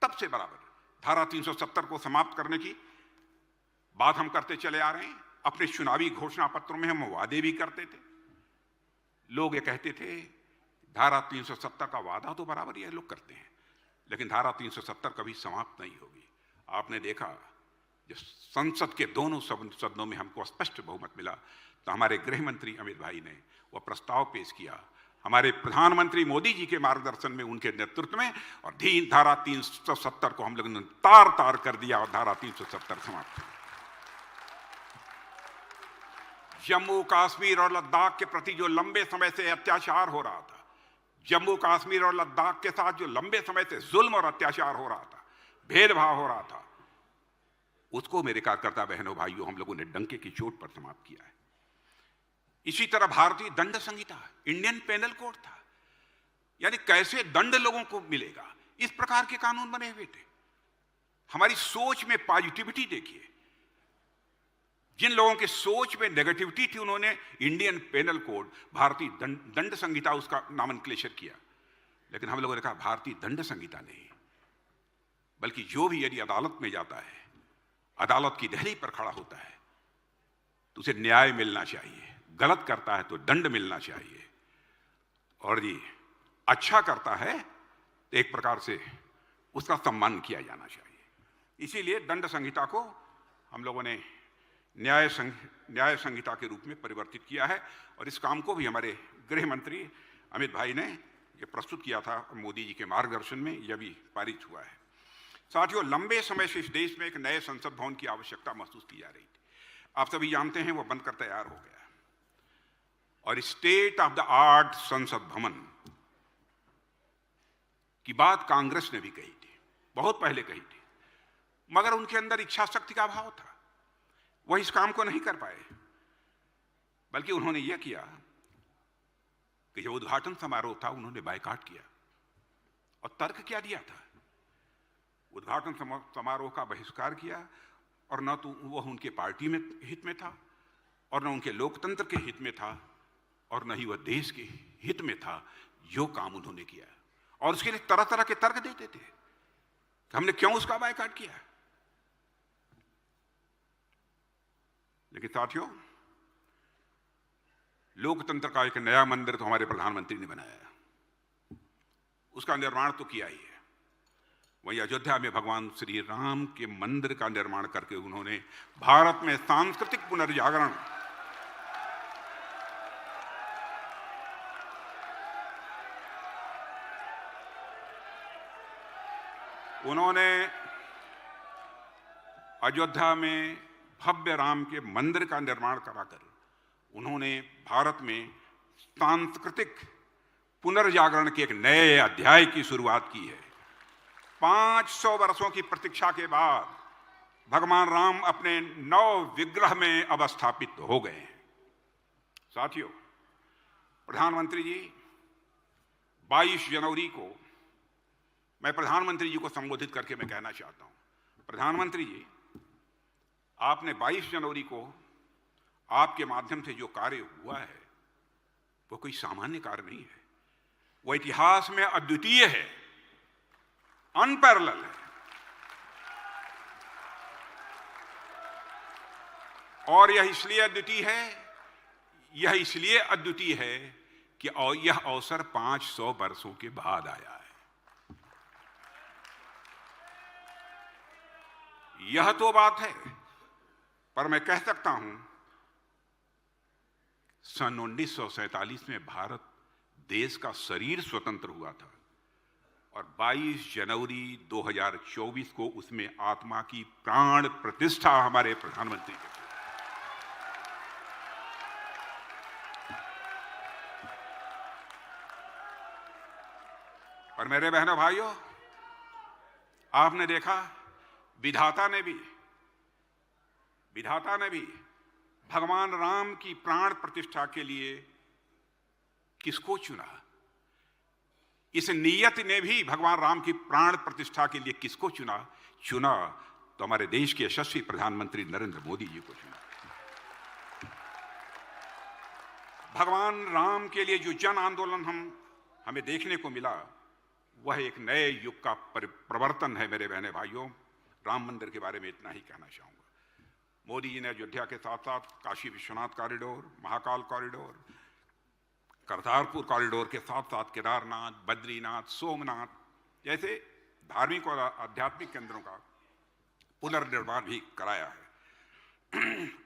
तब से बराबर धारा 370 को समाप्त करने की बात हम करते चले आ रहे हैं। अपने चुनावी घोषणा पत्रों में हम वादे भी करते थे। लोग ये कहते थे धारा 370 का वादा तो बराबर ये लोग करते हैं, लेकिन धारा 370 कभी समाप्त नहीं होगी। आपने देखा जब संसद के दोनों सदनों में हमको स्पष्ट बहुमत मिला तो हमारे गृह मंत्री अमित भाई ने वह प्रस्ताव पेश किया, हमारे प्रधानमंत्री मोदी जी के मार्गदर्शन में, उनके नेतृत्व में, और धारा 370 को हम लोगों ने तार तार कर दिया और धारा 370 समाप्त। जम्मू कश्मीर और लद्दाख के प्रति जो लंबे समय से अत्याचार हो रहा था, जम्मू कश्मीर और लद्दाख के साथ जो लंबे समय से जुल्म और अत्याचार हो रहा था, भेदभाव हो रहा था, उसको मेरे कार्यकर्ता बहनों भाइयों हम लोगों ने डंके की चोट पर समाप्त किया है। इसी तरह भारतीय दंड संहिता, इंडियन पेनल कोड था, यानी कैसे दंड लोगों को मिलेगा, इस प्रकार के कानून बने हुए थे। हमारी सोच में पॉजिटिविटी देखिए, जिन लोगों की सोच में नेगेटिविटी थी उन्होंने इंडियन पेनल कोड, भारतीय दंड संहिता उसका नामनक्लेचर किया, लेकिन हम लोगों ने कहा भारतीय दंड संहिता नहीं, बल्कि जो भी यदि अदालत में जाता है, अदालत की दहलीज पर खड़ा होता है तो उसे न्याय मिलना चाहिए, गलत करता है तो दंड मिलना चाहिए, और ये अच्छा करता है तो एक प्रकार से उसका सम्मान किया जाना चाहिए। इसीलिए दंड संहिता को हम लोगों ने न्याय संहिता के रूप में परिवर्तित किया है, और इस काम को भी हमारे गृह मंत्री अमित भाई ने ये प्रस्तुत किया था मोदी जी के मार्गदर्शन में, यह भी पारित हुआ है। साथियों, लंबे समय से इस देश में एक नए संसद भवन की आवश्यकता महसूस की जा रही थी। आप सभी जानते हैं वो बनकर तैयार हो गया, और स्टेट ऑफ द आर्ट संसद भवन की बात कांग्रेस ने भी कही थी, बहुत पहले कही थी, मगर उनके अंदर इच्छा शक्ति का अभाव था, वह इस काम को नहीं कर पाए। बल्कि उन्होंने यह किया कि जब उद्घाटन समारोह था उन्होंने बायकॉट किया, और तर्क क्या दिया था, उद्घाटन समारोह का बहिष्कार किया, और न तो वह उनके पार्टी में हित में था, और न उनके लोकतंत्र के हित में था, और न ही वह देश के हित में था जो काम उन्होंने किया। और उसके लिए तरह तरह के तर्क देते थे कि हमने क्यों उसका बायकॉट किया। लेकिन साथियों, लोकतंत्र का एक नया मंदिर तो हमारे प्रधानमंत्री ने बनाया, उसका निर्माण तो किया ही है। वही अयोध्या में भगवान श्री राम के मंदिर का निर्माण करके उन्होंने भारत में सांस्कृतिक पुनर्जागरण, उन्होंने अयोध्या में भव्य राम के मंदिर का निर्माण कराकर उन्होंने भारत में सांस्कृतिक पुनर्जागरण के एक नए अध्याय की शुरुआत की है। 500 वर्षों की प्रतीक्षा के बाद भगवान राम अपने नव विग्रह में अब स्थापित हो गए हैं। साथियों, प्रधानमंत्री जी, 22 जनवरी को मैं प्रधानमंत्री जी को संबोधित करके मैं कहना चाहता हूं, प्रधानमंत्री जी, आपने 22 जनवरी को आपके माध्यम से जो कार्य हुआ है वो कोई सामान्य कार्य नहीं है, वो इतिहास में अद्वितीय है, अनपैरेलल है। और यह इसलिए अद्वितीय है कि यह अवसर 500 वर्षों के बाद आया है। यह तो बात है, पर मैं कह सकता हूं सन 1947 में भारत देश का शरीर स्वतंत्र हुआ था, और 22 जनवरी 2024 को उसमें आत्मा की प्राण प्रतिष्ठा हमारे प्रधानमंत्री की। और मेरे बहनों भाइयों, आपने देखा विधाता ने भी भगवान राम की प्राण प्रतिष्ठा के लिए किसको चुना। इस नियत ने भी भगवान राम की प्राण प्रतिष्ठा के लिए किसको चुना तो हमारे देश के यशस्वी प्रधानमंत्री नरेंद्र मोदी जी को चुना। भगवान राम के लिए जो जन आंदोलन हमें देखने को मिला, वह एक नए युग का प्रवर्तन है। मेरे बहने भाइयों, राम मंदिर के बारे में इतना ही कहना चाहूंगा। मोदी जी ने अयोध्या के साथ साथ Kashi Vishwanath corridor, Mahakal corridor, Kartarpur corridor के साथ साथ केदारनाथ, बद्रीनाथ, सोमनाथ जैसे धार्मिक और आध्यात्मिक केंद्रों का पुनर्निर्माण भी कराया है।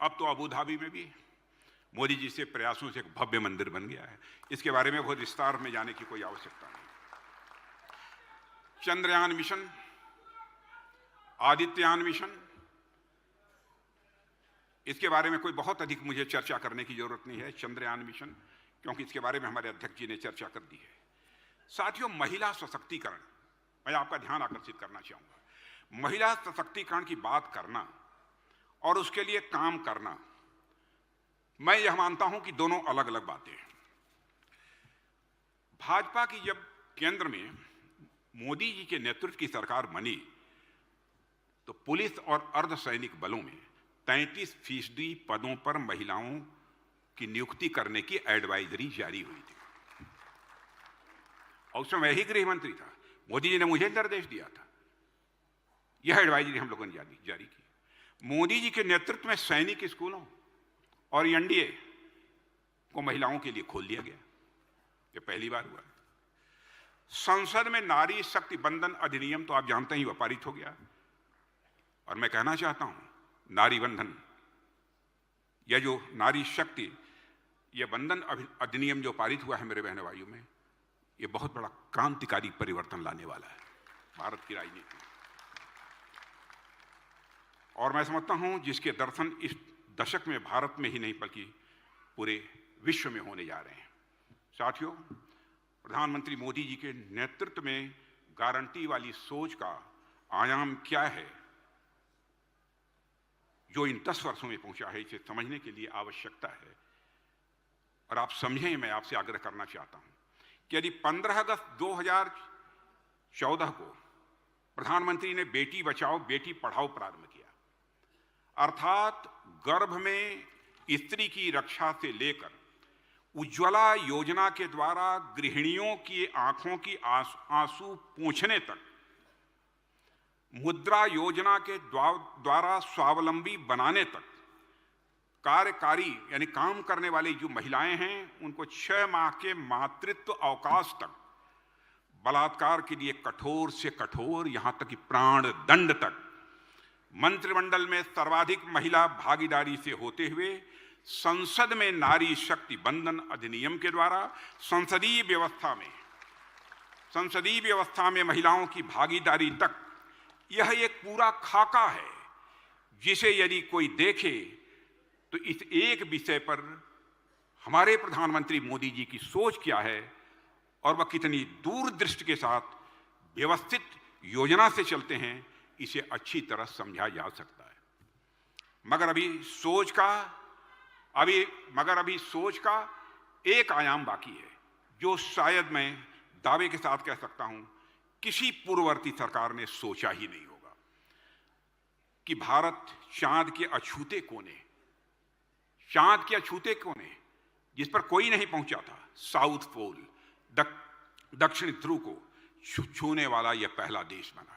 अब तो अबू धाबी में भी मोदी जी से प्रयासों से एक भव्य मंदिर बन गया है। इसके बारे में बहुत विस्तार में जाने की कोई आवश्यकता नहीं। चंद्रयान मिशन, आदित्ययान मिशन, इसके बारे में कोई बहुत अधिक मुझे चर्चा करने की जरूरत नहीं है। चंद्रयान मिशन, क्योंकि इसके बारे में हमारे अध्यक्ष जी ने चर्चा कर दी है। साथियों, महिला सशक्तिकरण, मैं आपका ध्यान आकर्षित करना चाहूंगा। महिला सशक्तिकरण की बात करना और उसके लिए काम करना, मैं यह मानता हूं कि दोनों अलग अलग बातें हैं। भाजपा की जब केंद्र में मोदी जी के नेतृत्व की सरकार बनी तो पुलिस और अर्धसैनिक बलों में 33% पदों पर महिलाओं की नियुक्ति करने की एडवाइजरी जारी हुई थी। और उस समय ही गृह मंत्री था, मोदी जी ने मुझे निर्देश दिया था। यह एडवाइजरी हम लोगों ने जारी की। मोदी जी के नेतृत्व में सैनिक स्कूलों और एनडीए को महिलाओं के लिए खोल दिया गया। यह पहली बार हुआ। संसद में नारी शक्ति बंधन अधिनियम तो आप जानते ही, वह पारित हो गया। और मैं कहना चाहता हूं, नारी बंधन, यह जो नारी शक्ति, यह बंधन अधिनियम जो पारित हुआ है मेरे बहनों भाइयों में, यह बहुत बड़ा क्रांतिकारी परिवर्तन लाने वाला है भारत की राजनीति में। और मैं समझता हूं जिसके दर्शन इस दशक में भारत में ही नहीं बल्कि पूरे विश्व में होने जा रहे हैं। साथियों, प्रधानमंत्री मोदी जी के नेतृत्व में गारंटी वाली सोच का आयाम क्या है जो इन 10 वर्षों में पहुंचा है, इसे समझने के लिए आवश्यकता है। और आप समझें, मैं आपसे आग्रह करना चाहता हूं कि यदि 15 अगस्त 2014 को प्रधानमंत्री ने बेटी बचाओ बेटी पढ़ाओ प्रारंभ किया, अर्थात गर्भ में स्त्री की रक्षा से लेकर उज्ज्वला योजना के द्वारा गृहिणियों की आंखों की आंसू पोंछने तक, मुद्रा योजना के द्वारा स्वावलंबी बनाने तक, कार्यकारी यानी काम करने वाली जो महिलाएं हैं उनको 6 माह के मातृत्व अवकाश तक, बलात्कार के लिए कठोर से कठोर, यहां तक कि प्राण दंड तक, मंत्रिमंडल में सर्वाधिक महिला भागीदारी से होते हुए संसद में नारी शक्ति बंधन अधिनियम के द्वारा संसदीय व्यवस्था में महिलाओं की भागीदारी तक, यह एक पूरा खाका है जिसे यदि कोई देखे तो इस एक विषय पर हमारे प्रधानमंत्री मोदी जी की सोच क्या है और वह कितनी दूरदृष्टि के साथ व्यवस्थित योजना से चलते हैं, इसे अच्छी तरह समझा जा सकता है। मगर अभी सोच का एक आयाम बाकी है जो शायद मैं दावे के साथ कह सकता हूं किसी पूर्ववर्ती सरकार ने सोचा ही नहीं होगा कि भारत चांद के अछूते कोने जिस पर कोई नहीं पहुंचा था, साउथ पोल, दक्षिण ध्रुव को छूने वाला यह पहला देश बना।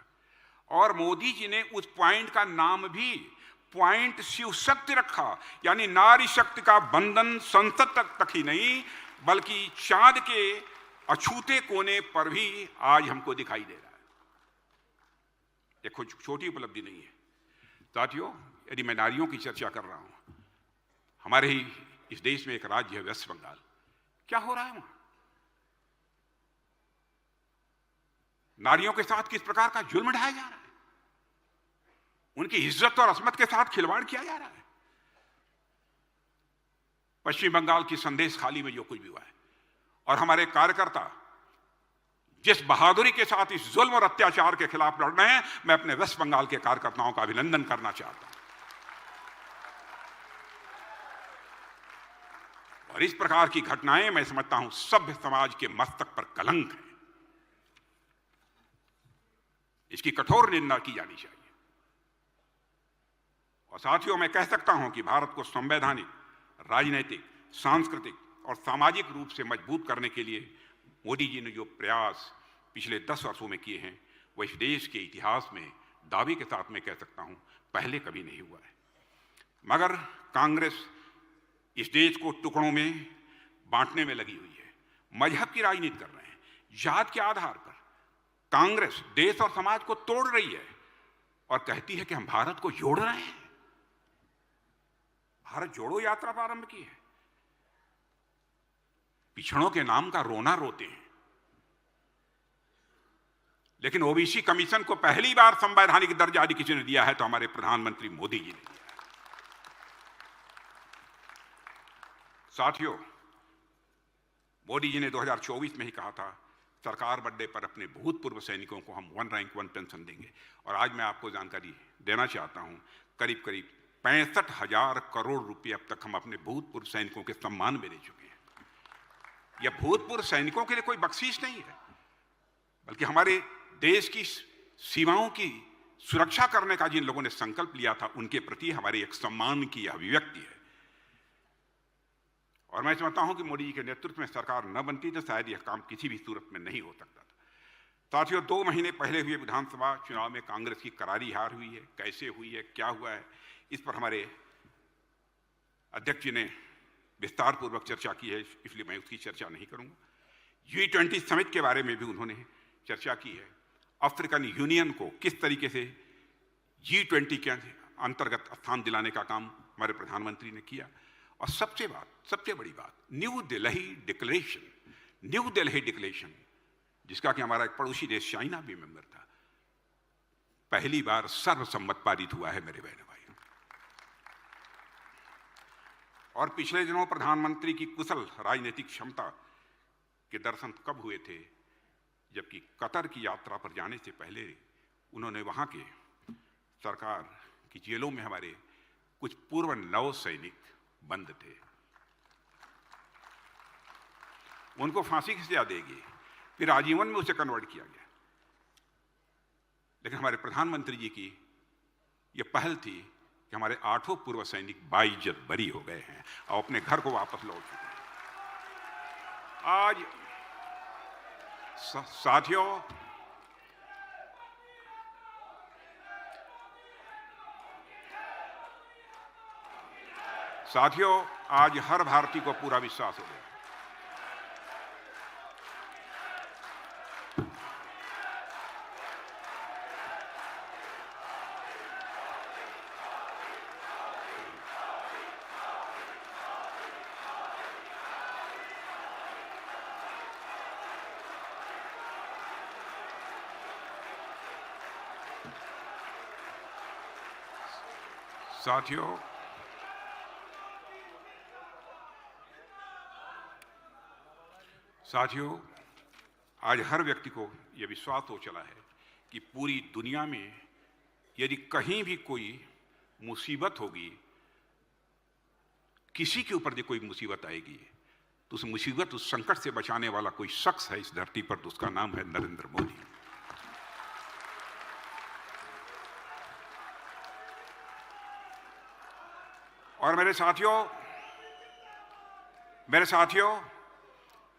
और मोदी जी ने उस पॉइंट का नाम भी पॉइंट शिव शक्ति रखा, यानी नारी शक्ति का बंधन संसद तक ही नहीं बल्कि चांद के अछूते कोने पर भी आज हमको दिखाई दे रहा है। देखो, छोटी उपलब्धि नहीं है साथियों। यदि मैं नारियों की चर्चा कर रहा हूं, हमारे ही इस देश में एक राज्य है वेस्ट बंगाल, क्या हो रहा है वहां? नारियों के साथ किस प्रकार का जुल्म ढाया जा रहा है, उनकी इज्जत और अस्मत के साथ खिलवाड़ किया जा रहा है। पश्चिम बंगाल की संदेश खाली में जो कुछ भी हुआ है, और हमारे कार्यकर्ता जिस बहादुरी के साथ इस जुल्म और अत्याचार के खिलाफ लड़ रहे हैं, मैं अपने वेस्ट बंगाल के कार्यकर्ताओं का अभिनंदन करना चाहता हूं। और इस प्रकार की घटनाएं मैं समझता हूं सभ्य समाज के मस्तक पर कलंक है, इसकी कठोर निंदा की जानी चाहिए। और साथियों, मैं कह सकता हूं कि भारत को संवैधानिक, राजनीतिक, सांस्कृतिक और सामाजिक रूप से मजबूत करने के लिए मोदी जी ने जो प्रयास पिछले 10 वर्षों में किए हैं, वह इस देश के इतिहास में दावे के साथ मैं कह सकता हूं पहले कभी नहीं हुआ है। मगर कांग्रेस इस देश को टुकड़ों में बांटने में लगी हुई है। मजहब की राजनीति कर रहे हैं, जात के आधार पर। कांग्रेस देश और समाज को तोड़ रही है और कहती है कि हम भारत को जोड़ रहे हैं। भारत जोड़ो यात्रा प्रारंभ की है, पिछड़ों के नाम का रोना रोते हैं। लेकिन ओबीसी कमीशन को पहली बार संवैधानिक दर्जा यदि किसी ने दिया है तो हमारे प्रधानमंत्री मोदी जी ने दिया। साथियों, मोदी जी ने 2024 में ही कहा था सरकार बढ़ने पर अपने भूतपूर्व सैनिकों को हम 1 रैंक 1 पेंशन देंगे। और आज मैं आपको जानकारी देना चाहता हूं, करीब करीब 65,000 करोड़ रुपए अब तक हम अपने भूतपूर्व सैनिकों के सम्मान में दे चुके हैं। यह भूतपूर्व सैनिकों के लिए कोई बख्शीश नहीं है, बल्कि हमारे देश की सीमाओं की सुरक्षा करने का जिन लोगों ने संकल्प लिया था उनके प्रति हमारे एक सम्मान की अभिव्यक्ति है। और मैं समझता हूं कि मोदी जी के नेतृत्व में सरकार न बनती तो शायद यह काम किसी भी सूरत में नहीं हो सकता था। साथियों, 2 महीने पहले हुए विधानसभा चुनाव में कांग्रेस की करारी हार हुई है। कैसे हुई है, क्या हुआ है, इस पर हमारे अध्यक्ष जी ने विस्तार पूर्वक चर्चा की है, इसलिए मैं उसकी चर्चा नहीं करूंगा। G20 समिट के बारे में भी उन्होंने चर्चा की है। अफ्रीकन यूनियन को किस तरीके से G20 के अंतर्गत स्थान दिलाने का काम हमारे प्रधानमंत्री ने किया। और सबसे बड़ी बात, न्यू दिल्ली डिक्लेरेशन, जिसका कि हमारा एक पड़ोसी देश चाइना भी मेंबर था, पहली बार सर्वसम्मत पारित हुआ है मेरे बहनों भाइयों। और पिछले दिनों प्रधानमंत्री की कुशल राजनीतिक क्षमता के दर्शन कब हुए थे, जबकि कतर की यात्रा पर जाने से पहले उन्होंने वहां के सरकार की जेलों में हमारे कुछ पूर्व नव सैनिक बंद थे, उनको फांसी की सजा देगी, फिर आजीवन में उसे कन्वर्ट किया गया। लेकिन हमारे प्रधानमंत्री जी की यह पहल थी कि हमारे 8 पूर्व सैनिक बाइज्जत बरी हो गए हैं और अपने घर को वापस लौट चुके हैं। आज साथियों, आज हर भारतीय को पूरा विश्वास हो गया। साथियों, आज हर व्यक्ति को यह विश्वास हो चला है कि पूरी दुनिया में यदि कहीं भी कोई मुसीबत होगी, किसी के ऊपर यदि कोई मुसीबत आएगी, तो उस मुसीबत, उस संकट से बचाने वाला कोई शख्स है इस धरती पर, तो उसका नाम है नरेंद्र मोदी। और मेरे साथियों,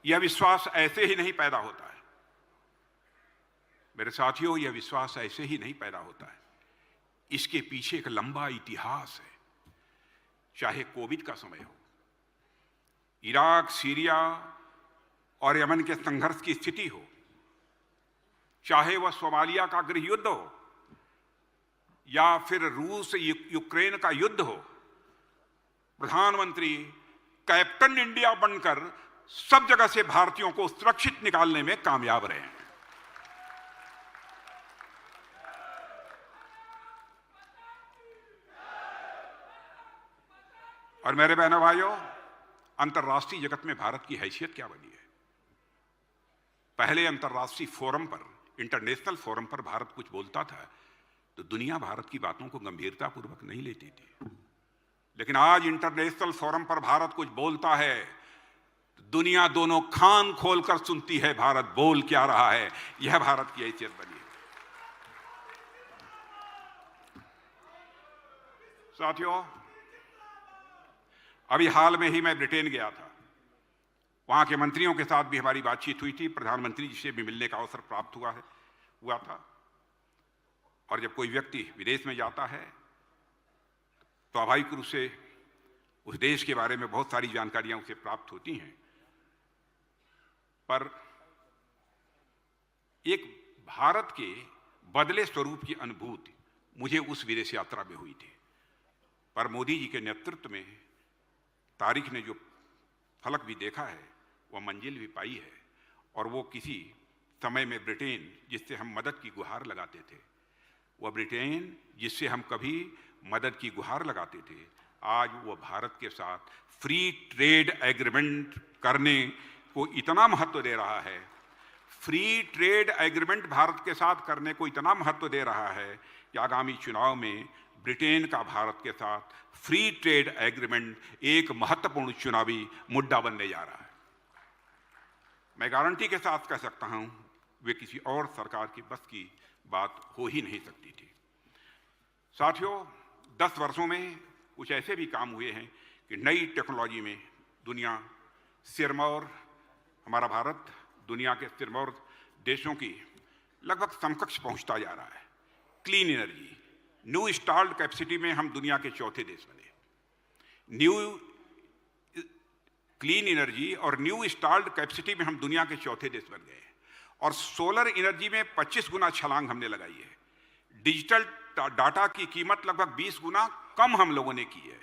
यह विश्वास ऐसे ही नहीं पैदा होता है। मेरे साथियों, यह विश्वास ऐसे ही नहीं पैदा होता है। इसके पीछे एक लंबा इतिहास है। चाहे कोविड का समय हो, इराक, सीरिया और यमन के संघर्ष की स्थिति हो, चाहे वह सोमालिया का गृह युद्ध हो या फिर रूस यूक्रेन का युद्ध हो, प्रधानमंत्री कैप्टन इंडिया बनकर सब जगह से भारतीयों को सुरक्षित निकालने में कामयाब रहे हैं। और मेरे बहनों भाइयों, अंतर्राष्ट्रीय जगत में भारत की हैसियत क्या बनी है। पहले अंतर्राष्ट्रीय फोरम पर, इंटरनेशनल फोरम पर भारत कुछ बोलता था तो दुनिया भारत की बातों को गंभीरतापूर्वक नहीं लेती थी। लेकिन आज इंटरनेशनल फोरम पर भारत कुछ बोलता है तो दुनिया दोनों कान खोलकर सुनती है भारत बोल क्या रहा है। यह भारत की हैसियत बनी है। साथियों, अभी हाल में ही मैं ब्रिटेन गया था। वहां के मंत्रियों के साथ भी हमारी बातचीत हुई थी। प्रधानमंत्री जी से भी मिलने का अवसर प्राप्त हुआ था। और जब कोई व्यक्ति विदेश में जाता है तो स्वाभाविक रूप से उस देश के बारे में बहुत सारी जानकारियां उसे प्राप्त होती हैं। पर एक भारत के बदले स्वरूप की अनुभूति मुझे उस विदेश यात्रा में हुई थी। पर मोदी जी के नेतृत्व में तारीख ने जो फलक भी देखा है, वह मंजिल भी पाई है, और वो किसी समय में ब्रिटेन जिससे हम मदद की गुहार लगाते थे, वह ब्रिटेन जिससे हम कभी मदद की गुहार लगाते थे, आज वो भारत के साथ फ्री ट्रेड एग्रीमेंट करने को इतना महत्व दे रहा है, फ्री ट्रेड एग्रीमेंट भारत के साथ करने को इतना महत्व दे रहा है कि आगामी चुनाव में ब्रिटेन का भारत के साथ फ्री ट्रेड एग्रीमेंट एक महत्वपूर्ण चुनावी मुद्दा बनने जा रहा है। मैं गारंटी के साथ कह सकता हूं, वे किसी और सरकार की बस की बात हो ही नहीं सकती थी। साथियों, 10 वर्षों में कुछ ऐसे भी काम हुए हैं कि नई टेक्नोलॉजी में दुनिया सिरमौर, हमारा भारत दुनिया के सिरमौर देशों की लगभग समकक्ष पहुंचता जा रहा है। Clean energy, new installed capacity में हम दुनिया के चौथे देश बने। क्लीन एनर्जी और न्यू इंस्टॉल्ड कैपेसिटी में हम दुनिया के चौथे देश बन गए। और सोलर एनर्जी में 25 गुना छलांग हमने लगाई है। डिजिटल डाटा की कीमत लगभग 20 गुना कम हम लोगों ने की है।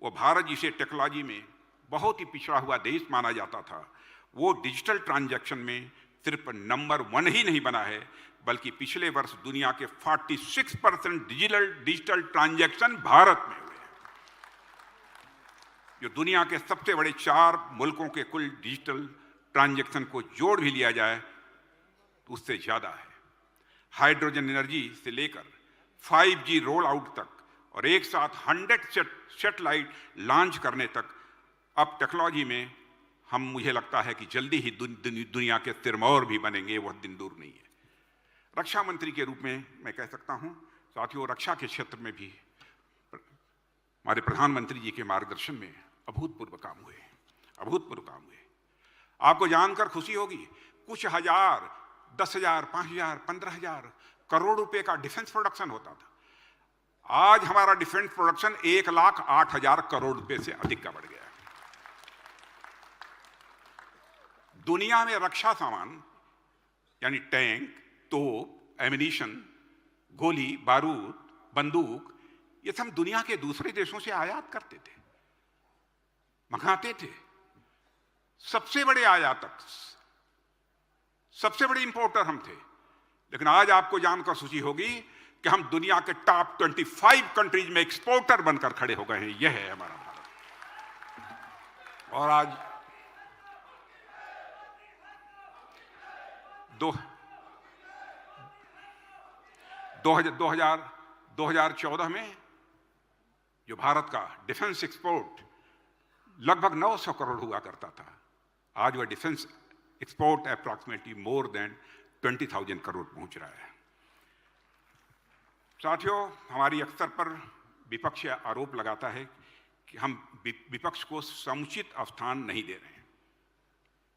वो भारत जिसे टेक्नोलॉजी में बहुत ही पिछड़ा हुआ देश माना जाता था, वो डिजिटल ट्रांजैक्शन में सिर्फ नंबर 1 ही नहीं बना है, बल्कि पिछले वर्ष दुनिया के 46% डिजिटल ट्रांजैक्शन भारत में हुए हैं, जो दुनिया के सबसे बड़े 4 मुल्कों के कुल डिजिटल ट्रांजैक्शन को जोड़ भी लिया जाए तो उससे ज्यादा है। हाइड्रोजन एनर्जी से लेकर 5G रोल आउट तक और एक साथ 100 सैटेलाइट लॉन्च करने तक अब टेक्नोलॉजी में हम, मुझे लगता है कि जल्दी ही दुनिया के सिरमौर भी बनेंगे, वह दिन दूर नहीं है। रक्षा मंत्री के रूप में मैं कह सकता हूं, साथियों, रक्षा के क्षेत्र में भी हमारे प्रधानमंत्री जी के मार्गदर्शन में अभूतपूर्व काम हुए, अभूतपूर्व काम हुए। आपको जानकर खुशी होगी, कुछ हजार, 10,000, 5,000, 15,000 करोड़ रुपए का डिफेंस प्रोडक्शन होता था। आज हमारा डिफेंस प्रोडक्शन 1,08,000 करोड़ रुपए से अधिक का बढ़ गया है। दुनिया में रक्षा सामान यानी टैंक, तोप, एमिनिशन, गोली, बारूद, बंदूक, ये सब दुनिया के दूसरे देशों से आयात करते थे, मंगाते थे। सबसे बड़े आयातक, सबसे बड़े इंपोर्टर हम थे। लेकिन आज आपको जानकर खुशी होगी कि हम दुनिया के टॉप 25 कंट्रीज में एक्सपोर्टर बनकर खड़े हो गए हैं। यह है हमारा भारत। और आज 2014 में जो भारत का डिफेंस एक्सपोर्ट लगभग 900 करोड़ हुआ करता था, आज वह defence export approximately more than 20,000 crore पहुंच रहा है। साथियों, हमारी अक्सर पर विपक्ष आरोप लगाता है कि हम विपक्ष को समुचित स्थान नहीं दे रहे हैं।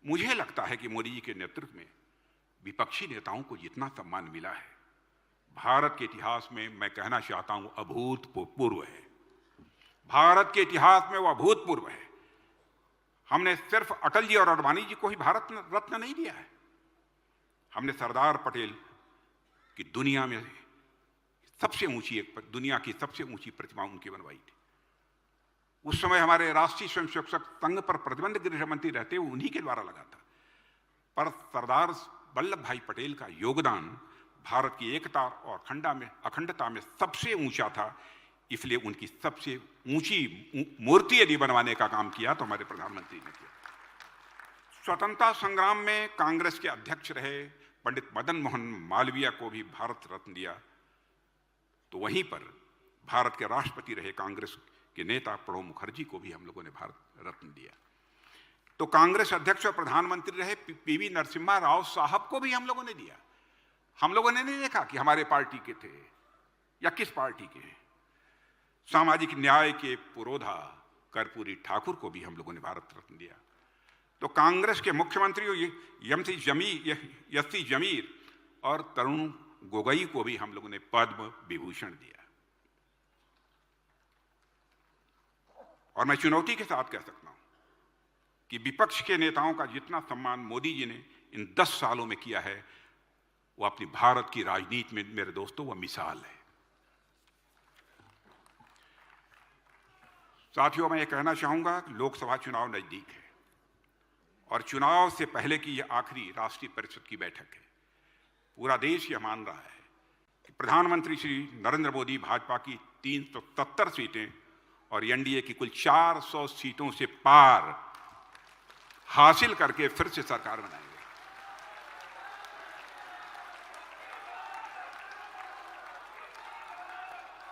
मुझे लगता है कि मोदी जी के नेतृत्व में विपक्षी नेताओं को जितना सम्मान मिला है, भारत के इतिहास में मैं कहना चाहता हूं अभूतपूर्व है। भारत के इतिहास में वो अभूतपूर्व है। हमने सिर्फ अटल जी और आडवाणी जी को ही भारत रत्न नहीं दिया है, हमने सरदार पटेल की दुनिया में सबसे ऊंची, दुनिया की सबसे ऊंची प्रतिमा उनकी बनवाई थी। उस समय हमारे राष्ट्रीय स्वयंसेवक संघ पर प्रतिबंध गृह मंत्री रहते हुए उन्हीं के द्वारा लगा था। पर सरदार वल्लभ भाई पटेल का योगदान भारत की एकता और अखंडता में सबसे ऊंचा था, इसलिए उनकी सबसे ऊंची मूर्ति यदि बनवाने का काम किया तो हमारे प्रधानमंत्री ने किया। स्वतंत्रता संग्राम में कांग्रेस के अध्यक्ष रहे पंडित मदन मोहन मालवीय को भी भारत रत्न दिया, तो वहीं पर भारत के राष्ट्रपति रहे कांग्रेस के नेता प्रणब मुखर्जी को भी हम लोगों ने भारत रत्न दिया। तो कांग्रेस अध्यक्ष और प्रधानमंत्री रहे पीवी नरसिम्हा राव साहब को भी हम लोगों ने दिया। हम लोगों ने नहीं देखा कि हमारे पार्टी के थे या किस पार्टी के हैं। सामाजिक न्याय के पुरोधा कर्पूरी ठाकुर को भी हम लोगों ने भारत रत्न दिया। तो कांग्रेस के मुख्यमंत्री यस्सी जमीर और तरुण गोगोई को भी हम लोगों ने पद्म विभूषण दिया। और मैं चुनौती के साथ कह सकता हूं, कि विपक्ष के नेताओं का जितना सम्मान मोदी जी ने इन 10 सालों में किया है, वो अपनी भारत की राजनीति में मेरे दोस्तों वो मिसाल है। साथियों, मैं ये कहना चाहूंगा कि लोकसभा चुनाव नजदीक है और चुनाव से पहले की यह आखिरी राष्ट्रीय परिषद की बैठक है। पूरा देश यह मान रहा है कि प्रधानमंत्री श्री नरेंद्र मोदी भाजपा की 370 सीटें और एनडीए की कुल 400 सीटों से पार हासिल करके फिर से सरकार बनाएंगे।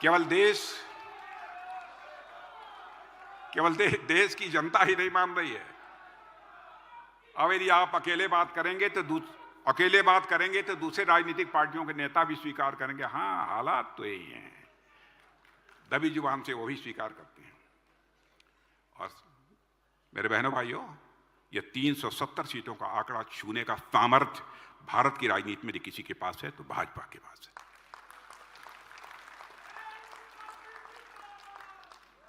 केवल देश की जनता ही नहीं मान रही है। अब यदि आप अकेले बात करेंगे तो दूसरे राजनीतिक पार्टियों के नेता भी स्वीकार करेंगे, हाँ हालात तो यही हैं, दबी जुबान से वो भी स्वीकार करते हैं। और मेरे बहनों भाइयों, ये 370 सीटों का आंकड़ा छूने का सामर्थ्य भारत की राजनीति में यदि किसी के पास है तो भाजपा के पास है।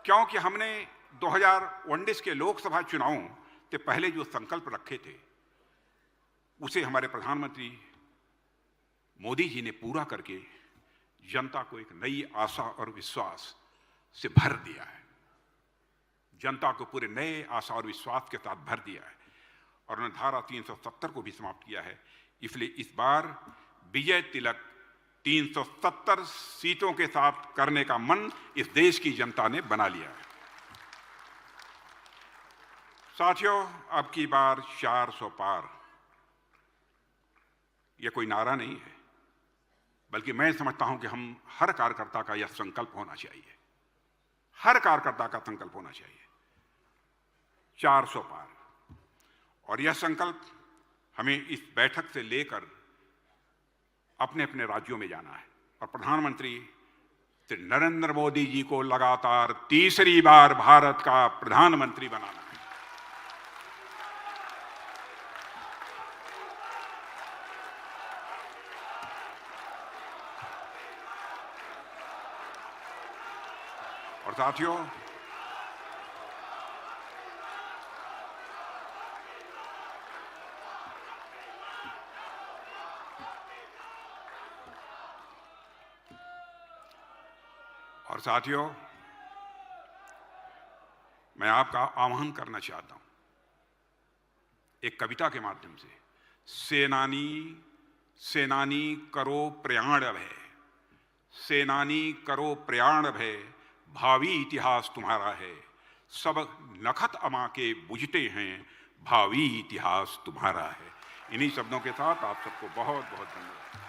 क्योंकि हमने 2019 के लोकसभा चुनावों से पहले जो संकल्प रखे थे उसे हमारे प्रधानमंत्री मोदी जी ने पूरा करके जनता को एक नई आशा और विश्वास से भर दिया है। जनता को पूरे नए आशा और विश्वास के साथ भर दिया है और उन्होंने धारा 370 को भी समाप्त किया है। इसलिए इस बार विजय तिलक 370 सीटों के साथ करने का मन इस देश की जनता ने बना लिया है। साथियों, अब की बार 400 पार यह कोई नारा नहीं है, बल्कि मैं समझता हूं कि हम हर कार्यकर्ता का यह संकल्प होना चाहिए, हर कार्यकर्ता का संकल्प होना चाहिए 400 पार। और यह संकल्प हमें इस बैठक से लेकर अपने अपने राज्यों में जाना है और प्रधानमंत्री श्री नरेंद्र मोदी जी को लगातार तीसरी बार भारत का प्रधानमंत्री बनाना है। और साथियों, मैं आपका आह्वान करना चाहता हूं एक कविता के माध्यम से। सेनानी करो प्रयाण भय, सेनानी करो प्रयाण भय, भावी इतिहास तुम्हारा है। सब नखत अमा के बुझते हैं, भावी इतिहास तुम्हारा है। इन्हीं शब्दों के साथ आप सबको बहुत बहुत धन्यवाद।